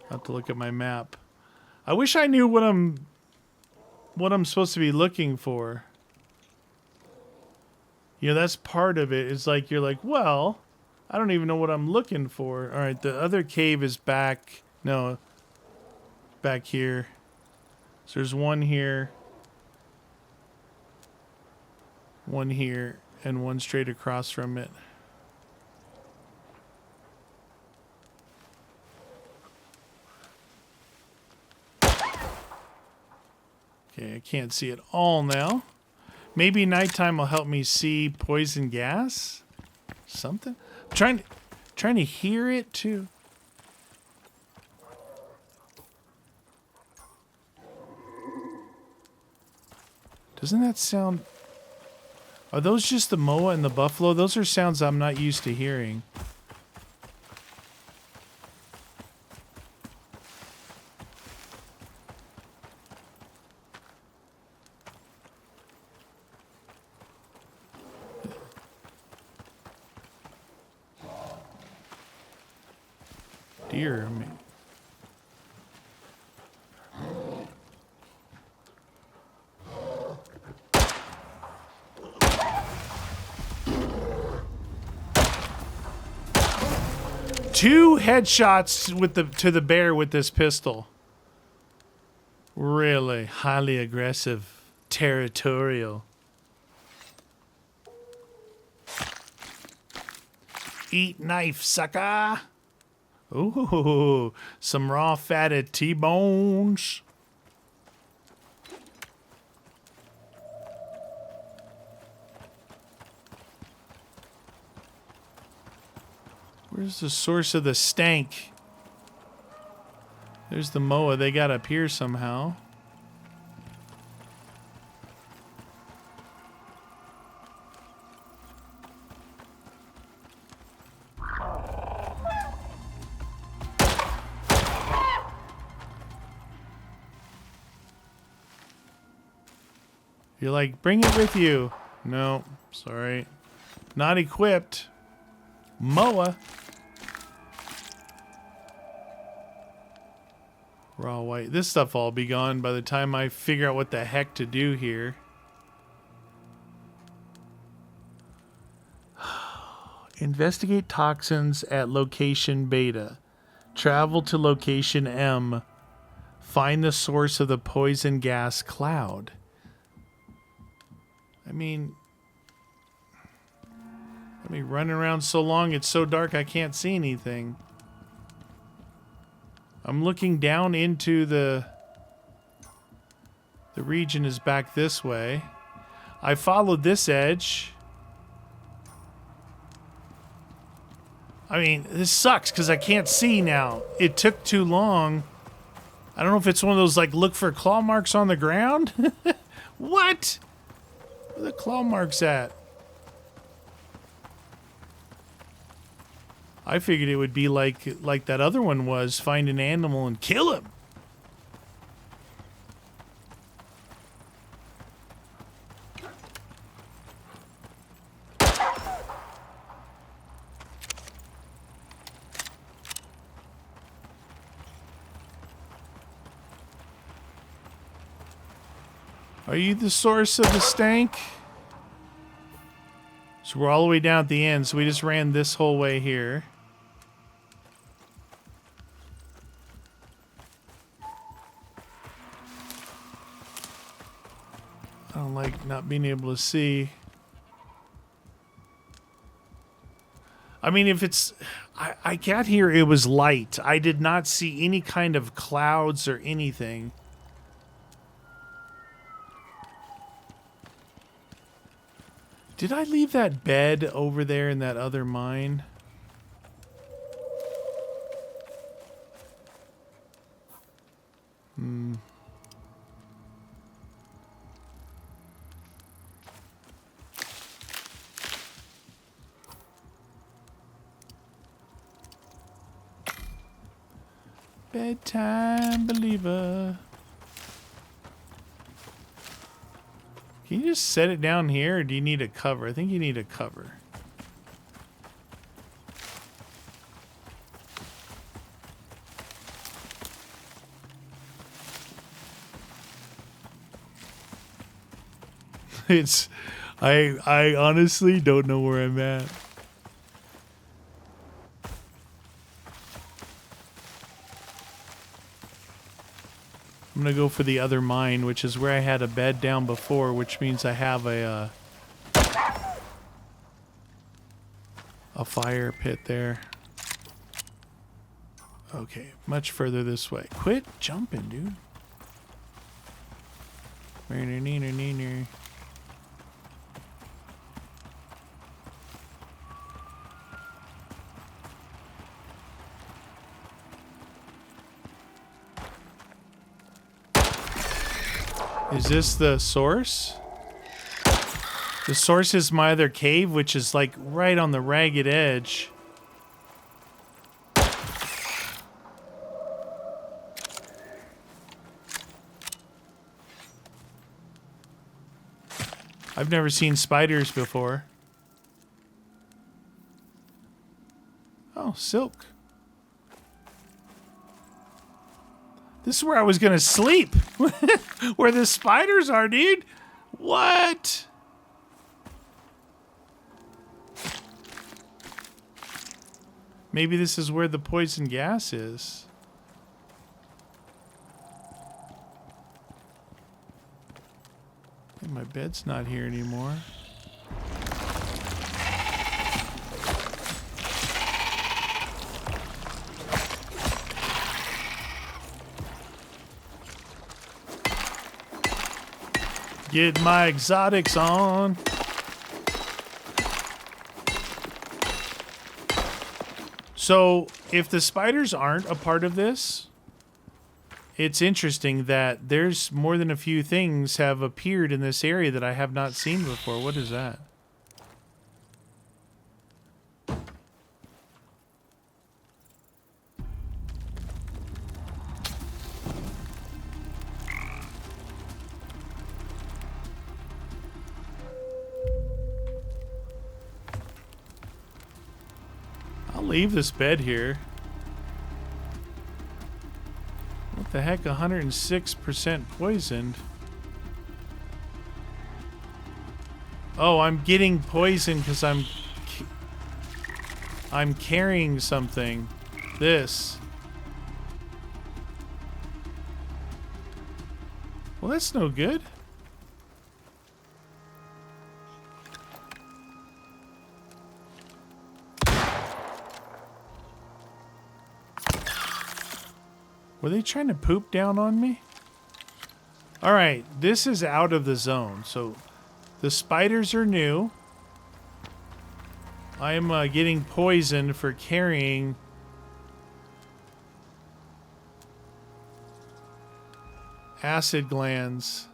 I'll have to look at my map. I wish I knew what I'm supposed to be looking for. You know, that's part of it. It's like you're like, well, I don't even know what I'm looking for. All right, the other cave is back. No, back here. So there's one here, one here, and one straight across from it. Okay, I can't see it all now. Maybe nighttime will help me see poison gas? Something? I'm trying to hear it too. Doesn't that sound... Are those just the moa and the buffalo? Those are sounds I'm not used to hearing. Dear me. Two headshots to the bear with this pistol. Really highly aggressive, territorial. Eat knife, sucker. Ooh, some raw fatted T-bones. Where's the source of the stank? There's the moa they got up here somehow. You're like, bring it with you. No, sorry. Not equipped. Moa. Raw white. This stuff will all be gone by the time I figure out what the heck to do here. Investigate toxins at location beta. Travel to location M. Find the source of the poison gas cloud. I mean, running around so long, it's so dark I can't see anything. I'm looking down into the region is back this way. I followed this edge. I mean, this sucks because I can't see now. It took too long. I don't know if it's one of those, like, look for claw marks on the ground. What? Where are the claw marks at? I figured it would be like that other one was, find an animal and kill him. Are you the source of the stank? So we're all the way down at the end, so we just ran this whole way here. I don't like not being able to see. I mean, if it's... I got here, it was light. I did not see any kind of clouds or anything. Did I leave that bed over there in that other mine? Bedtime believer. Can you just set it down here, or do you need a cover? I think you need a cover. It's... I honestly don't know where I'm at. I'm gonna go for the other mine, which is where I had a bed down before, which means I have a fire pit there. Okay, much further this way. Quit jumping, dude. Is this the source? The source is my other cave, which is like right on the ragged edge. I've never seen spiders before. Oh, silk. This is where I was gonna sleep. Where the spiders are, dude. What? Maybe this is where the poison gas is. My bed's not here anymore. Get my exotics on. So, if the spiders aren't a part of this, it's interesting that there's more than a few things have appeared in this area that I have not seen before. What is that? I'll leave this bed here. What the heck? 106% poisoned. Oh, I'm getting poisoned because I'm carrying something. This. Well, that's no good. Were they trying to poop down on me? All right, this is out of the zone. So the spiders are new. I'm getting poisoned for carrying acid glands.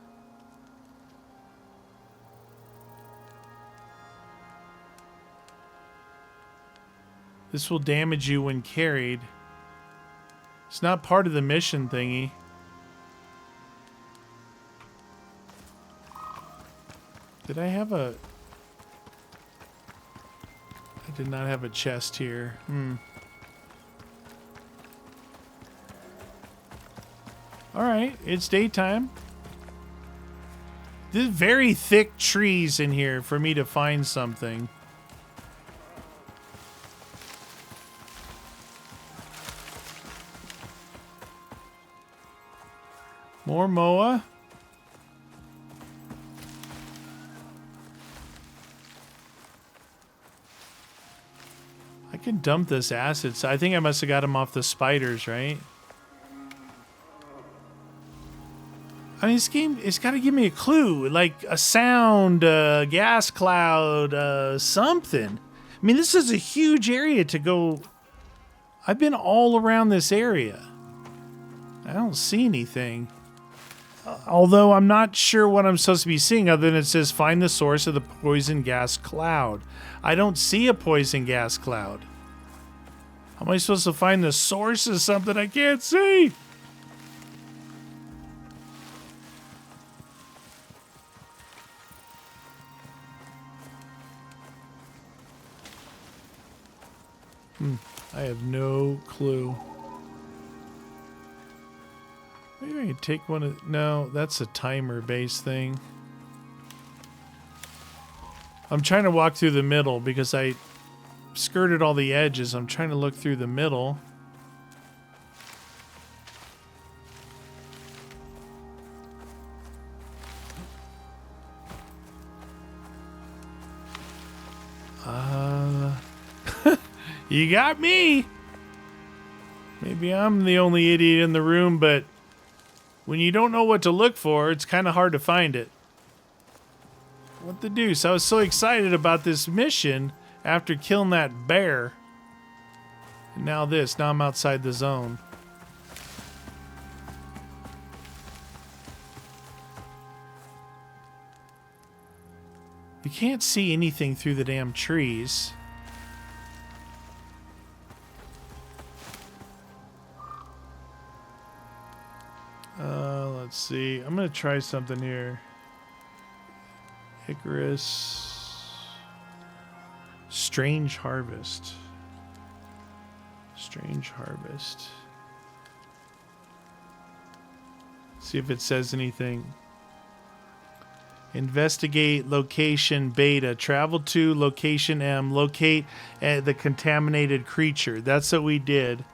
This will damage you when carried. It's not part of the mission thingy. Did I have a... I did not have a chest here. Alright, it's daytime. There's very thick trees in here for me to find something. More Moa. I can dump this acid. So I think I must have got him off the spiders, right? I mean, this game, it's got to give me a clue, like a sound, gas cloud, something. I mean, this is a huge area to go. I've been all around this area. I don't see anything. Although I'm not sure what I'm supposed to be seeing other than it says find the source of the poison gas cloud. I don't see a poison gas cloud. How am I supposed to find the source of something I can't see? I have no clue. Maybe I can take one of... No, that's a timer-based thing. I'm trying to walk through the middle because I skirted all the edges. I'm trying to look through the middle. You got me! Maybe I'm the only idiot in the room, but when you don't know what to look for, it's kind of hard to find it. What the deuce? I was so excited about this mission after killing that bear. And now this. Now I'm outside the zone. You can't see anything through the damn trees. Let's see. I'm going to try something here. Icarus. Strange Harvest. Strange Harvest. See if it says anything. Investigate location beta. Travel to location M. Locate the contaminated creature. That's what we did.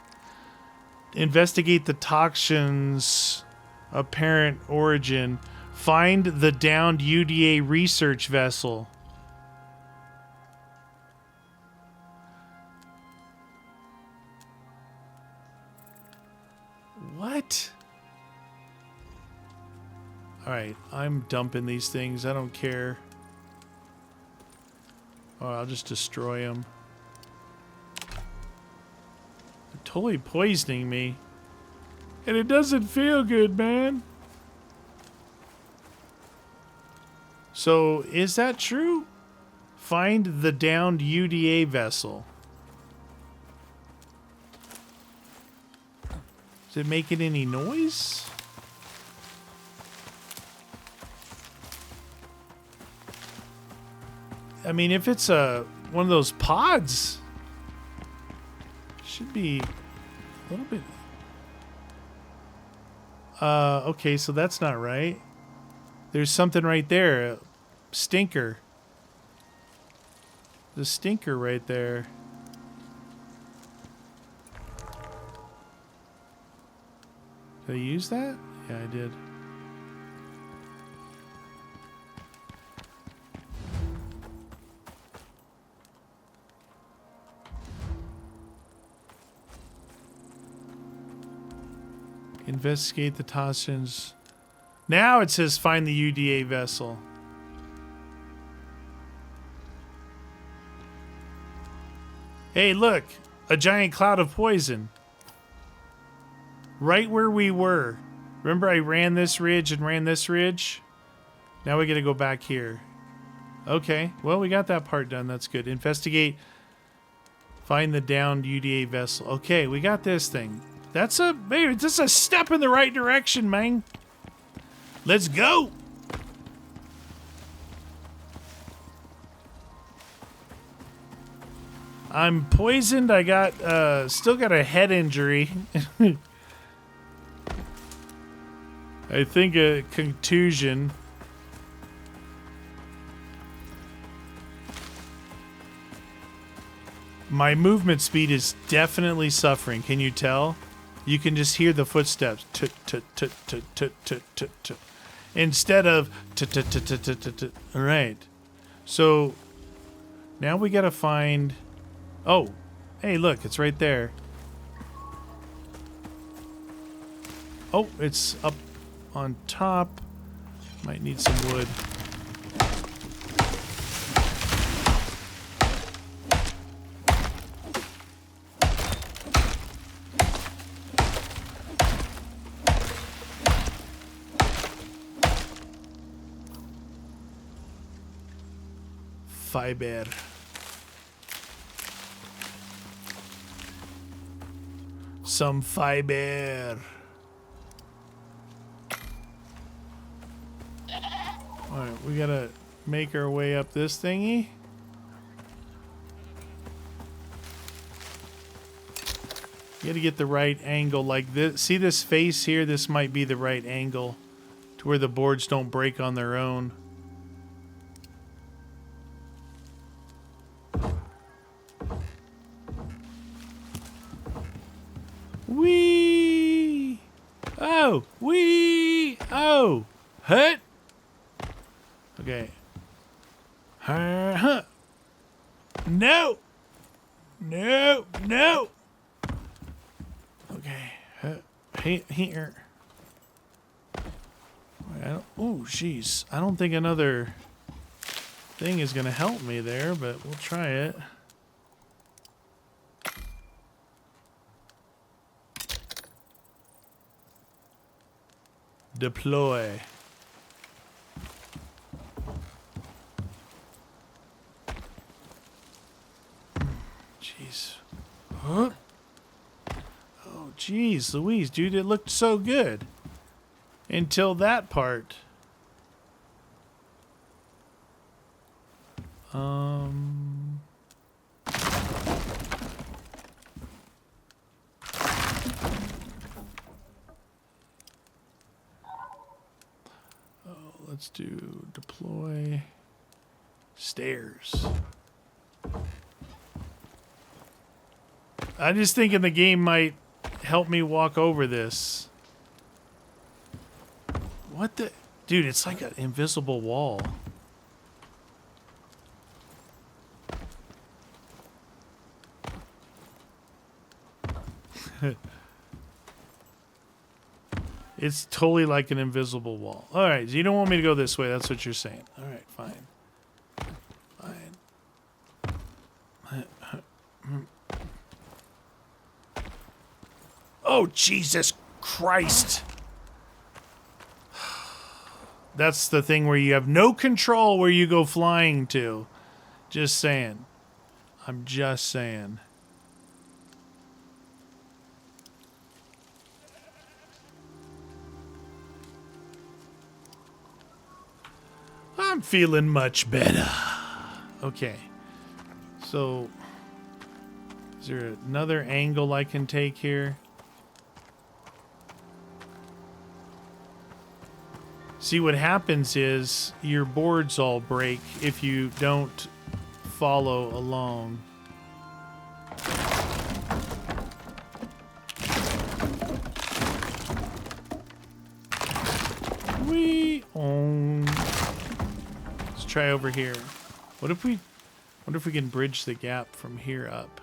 Investigate the toxins' apparent origin. Find the downed UDA research vessel. What? Alright, I'm dumping these things. I don't care. Oh, I'll just destroy them. They're totally poisoning me. And it doesn't feel good, man. So, is that true? Find the downed UDA vessel. Is it making any noise? I mean, if it's one of those pods, should be a little bit... okay, so that's not right. There's something right there. A stinker. The stinker right there. Did I use that? Yeah, I did. Investigate the toxins. Now it says find the UDA vessel. Hey, look. A giant cloud of poison. Right where we were. Remember I ran this ridge and ran this ridge? Now we gotta go back here. Okay, well, we got that part done. That's good. Investigate. Find the downed UDA vessel. Okay, we got this thing. That's a, maybe just a step in the right direction, man. Let's go. I'm poisoned. I got, still got a head injury. I think a contusion. My movement speed is definitely suffering. Can you tell? You can just hear the footsteps. Instead of all right. So now we gotta find. Oh, hey, look, it's right there. Oh, it's up on top. Might need some wood. Fiber. Some fiber. Alright, we gotta make our way up this thingy. You gotta get the right angle like this. See this face here? This might be the right angle to where the boards don't break on their own. Wee! Oh! Wee! Oh! Hut! Okay. Huh! No! No! No! Okay. Here. Oh, jeez. I don't think another thing is going to help me there, but we'll try it. Deploy. Jeez. Huh? Oh, jeez, Louise, dude, it looked so good. Until that part. Let's do deploy stairs. I'm just thinking the game might help me walk over this. What the? Dude, it's like an invisible wall. It's totally like an invisible wall. All right, so you don't want me to go this way. That's what you're saying. All right, fine. Fine. Oh, Jesus Christ. That's the thing where you have no control where you go flying to. Just saying. I'm just saying. I'm feeling much better. Okay. So, is there another angle I can take here? See, what happens is your boards all break if you don't follow along. Wee on. Let's try over here. What if we can bridge the gap from here up?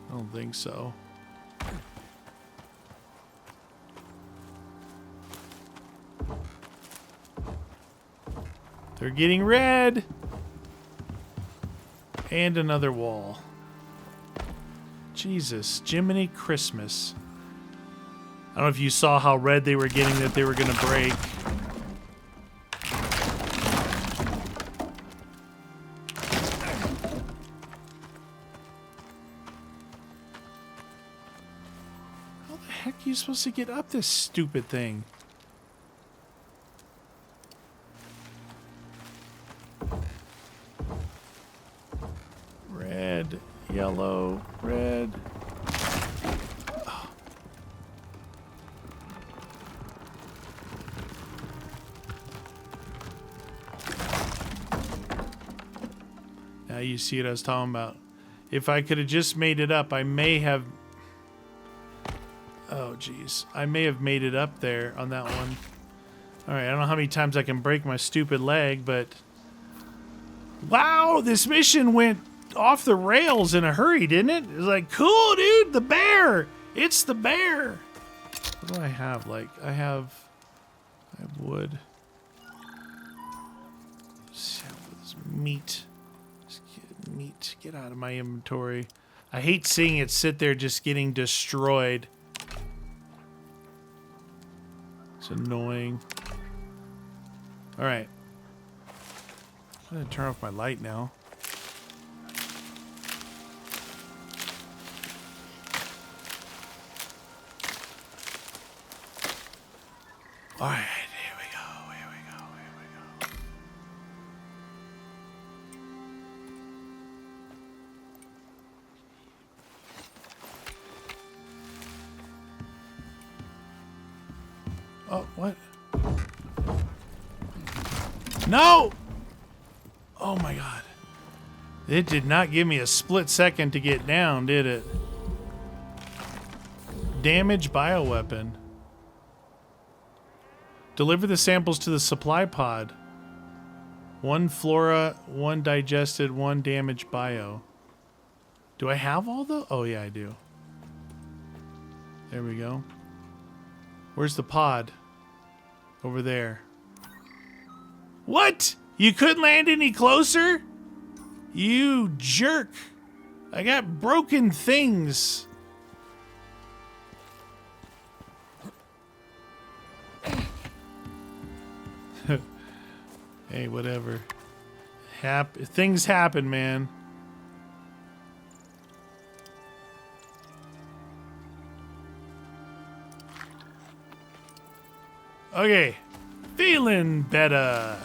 I don't think so. They're getting red. And another wall. Jesus, Jiminy Christmas. I don't know if you saw how red they were getting that they were going to break. How the heck are you supposed to get up this stupid thing? Red, yellow, red. Oh. Now you see what I was talking about. If I could have just made it up, I may have... Oh, geez. I may have made it up there on that one. Alright, I don't know how many times I can break my stupid leg, but... Wow, this mission went off the rails in a hurry, didn't it? It was like, cool, dude, the bear! It's the bear! What do I have? Like, I have wood. Meat. Meat. Get out of my inventory. I hate seeing it sit there just getting destroyed. It's annoying. Alright. I'm gonna turn off my light now. Alright, here we go, here we go, here we go. Oh, what? No! Oh my god. It did not give me a split second to get down, did it? Damaged bioweapon. Deliver the samples to the supply pod. 1 flora, 1 digested, 1 damaged bio. Do I have all the... Oh yeah, I do. There we go. Where's the pod? Over there. What? You couldn't land any closer? You jerk. I got broken things. Hey, whatever. Things happen, man. Okay. Feeling better.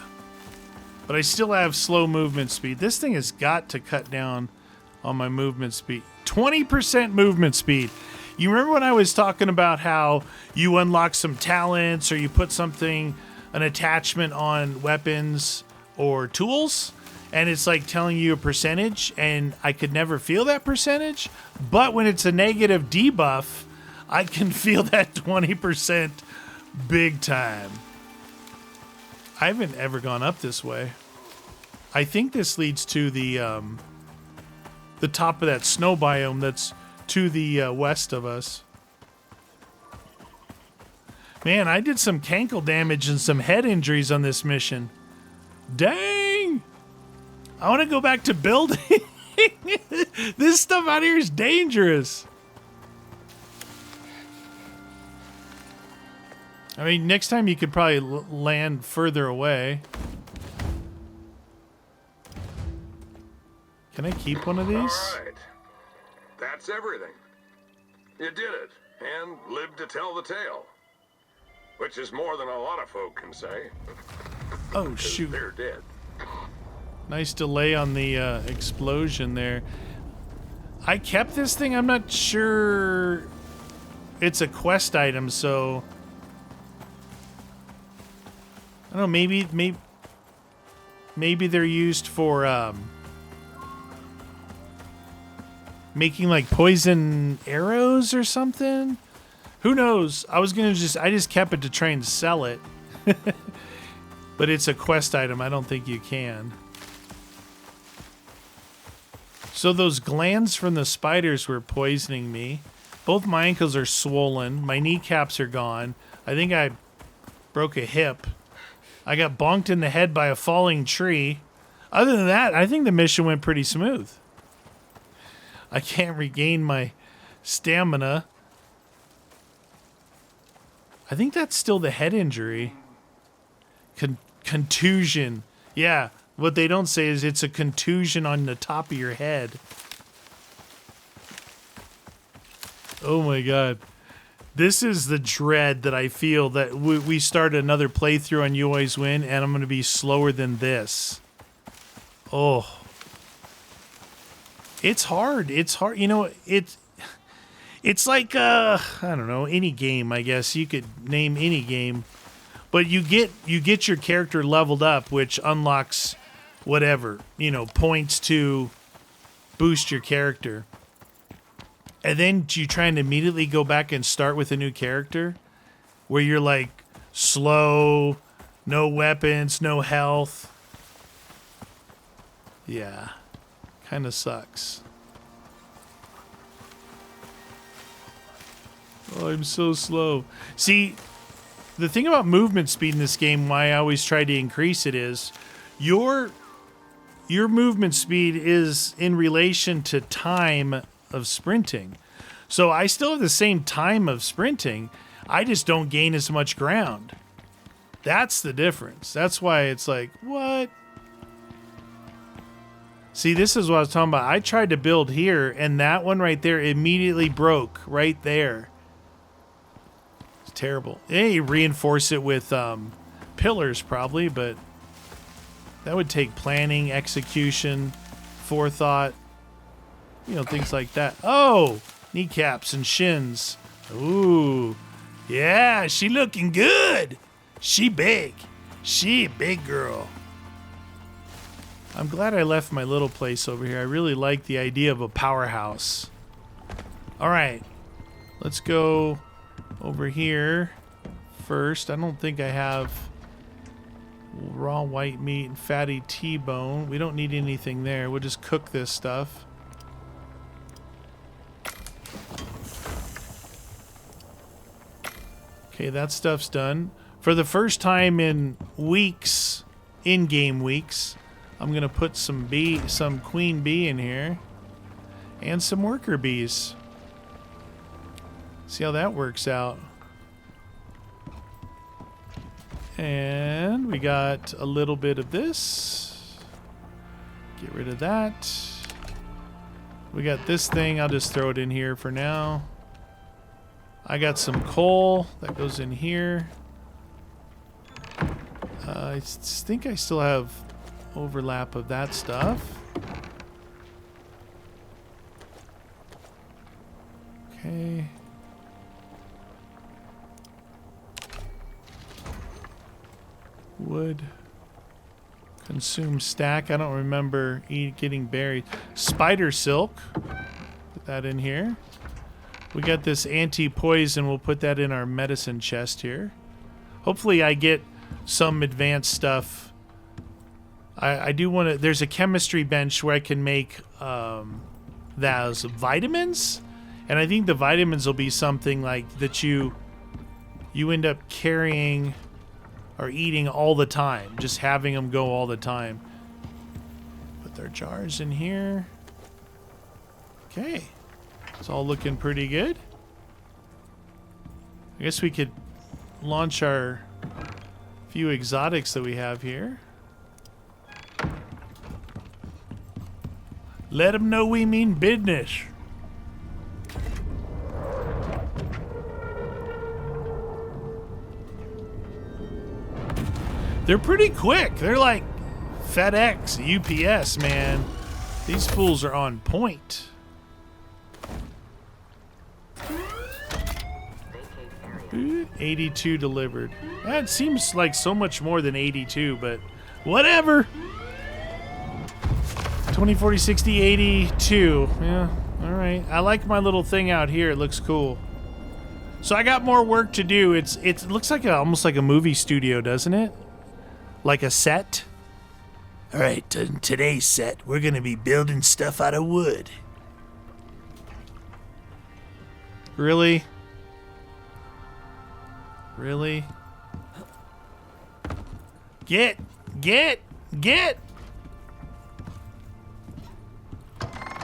But I still have slow movement speed. This thing has got to cut down on my movement speed. 20% movement speed. You remember when I was talking about how you unlock some talents or you put something, an attachment on weapons or tools, and it's like telling you a percentage, and I could never feel that percentage? But when it's a negative debuff, I can feel that 20% big time. I haven't ever gone up this way. I think this leads to the top of that snow biome that's to the west of us. Man, I did some cankle damage and some head injuries on this mission. Dang! I want to go back to building. This stuff out here is dangerous. I mean, next time you could probably land further away. Can I keep one of these? All right. That's everything. You did it, and lived to tell the tale. Which is more than a lot of folk can say. Oh, shoot. They're dead. Nice delay on the explosion there. I kept this thing. I'm not sure. It's a quest item, so... I don't know, maybe they're used for making like poison arrows or something. Who knows? I just kept it to try and sell it. But it's a quest item. I don't think you can. So those glands from the spiders were poisoning me. Both my ankles are swollen. My kneecaps are gone. I think I broke a hip. I got bonked in the head by a falling tree. Other than that, I think the mission went pretty smooth. I can't regain my stamina. I think that's still the head injury. Contusion. Yeah, what they don't say is it's a contusion on the top of your head. Oh my god. This is the dread that I feel that we start another playthrough on You Always Win and I'm going to be slower than this. Oh. It's hard. It's hard. You know, it's like, I don't know, any game, I guess. You could name any game. But you get your character leveled up, which unlocks whatever, you know, points to boost your character. And then you try and immediately go back and start with a new character where you're like slow, no weapons, no health. Yeah, kind of sucks. Oh, I'm so slow. See, the thing about movement speed in this game, why I always try to increase it, is your movement speed is in relation to time of sprinting. So I still have the same time of sprinting. I just don't gain as much ground. That's the difference. That's why it's like, what? See, this is what I was talking about. I tried to build here, and that one right there immediately broke right there. It's terrible. Hey, reinforce it with pillars probably, but that would take planning, execution, forethought, you know, things like that. Oh, kneecaps and shins. Ooh, yeah, she looking good. She big. She a big girl. I'm glad I left my little place over here. I really like the idea of a powerhouse. All right, let's go over here first. I don't think I have raw white meat and fatty T-bone. We don't need anything there. We'll just cook this stuff. Okay, that stuff's done. For the first time in weeks, in-game weeks, I'm gonna put some queen bee in here and some worker bees. See how that works out. And we got a little bit of this. Get rid of that. We got this thing. I'll just throw it in here for now. I got some coal that goes in here. I think I still have overlap of that stuff. Okay. Wood. Consume stack. I don't remember getting buried. Spider silk. Put that in here. We got this anti-poison. We'll put that in our medicine chest here. Hopefully I get some advanced stuff. I do want to... There's a chemistry bench where I can make those vitamins. And I think the vitamins will be something like that you end up carrying or eating all the time. Just having them go all the time. Put their jars in here. Okay. It's all looking pretty good. I guess we could launch our few exotics that we have here. Let them know we mean business. They're pretty quick. They're like FedEx, UPS, man. These fools are on point. Ooh, 82 delivered. That seems like so much more than 82, but whatever. 20, 40, 60, 82. Yeah, all right. I like my little thing out here. It looks cool. So I got more work to do. It looks like almost like a movie studio, doesn't it? Like a set. All right, in today's set, we're going to be building stuff out of wood. Really? Really? Get! Dang,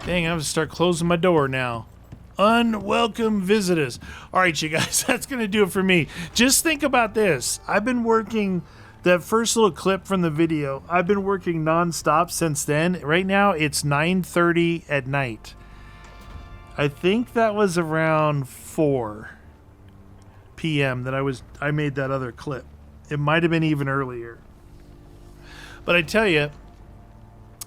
I have to start closing my door now. Unwelcome visitors. All right, you guys, that's going to do it for me. Just think about this. I've been working, that first little clip from the video, I've been working nonstop since then. Right now, it's 9:30 at night. I think that was around 4 p.m. that I made that other clip. It might have been even earlier. But I tell you,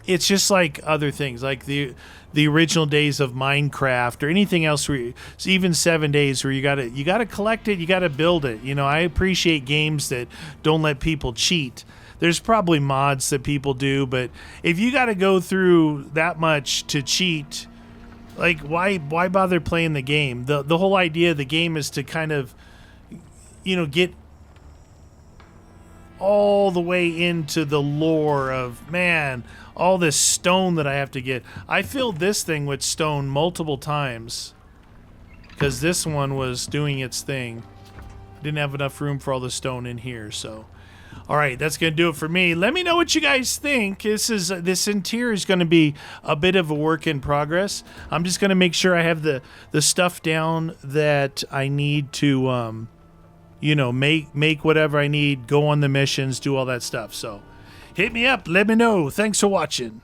it's just like other things, like the original days of Minecraft or anything else where it's even 7 days where you gotta collect it, you gotta build it. You know, I appreciate games that don't let people cheat. There's probably mods that people do, but if you gotta go through that much to cheat, like why bother playing the game? The whole idea of the game is to kind of, you know, get all the way into the lore of, man, all this stone that I have to get. I filled this thing with stone multiple times because this one was doing its thing. I didn't have enough room for all the stone in here, so. All right, that's going to do it for me. Let me know what you guys think. This interior is going to be a bit of a work in progress. I'm just going to make sure I have the stuff down that I need to you know, make whatever I need, go on the missions, do all that stuff. So hit me up, let me know. Thanks for watching.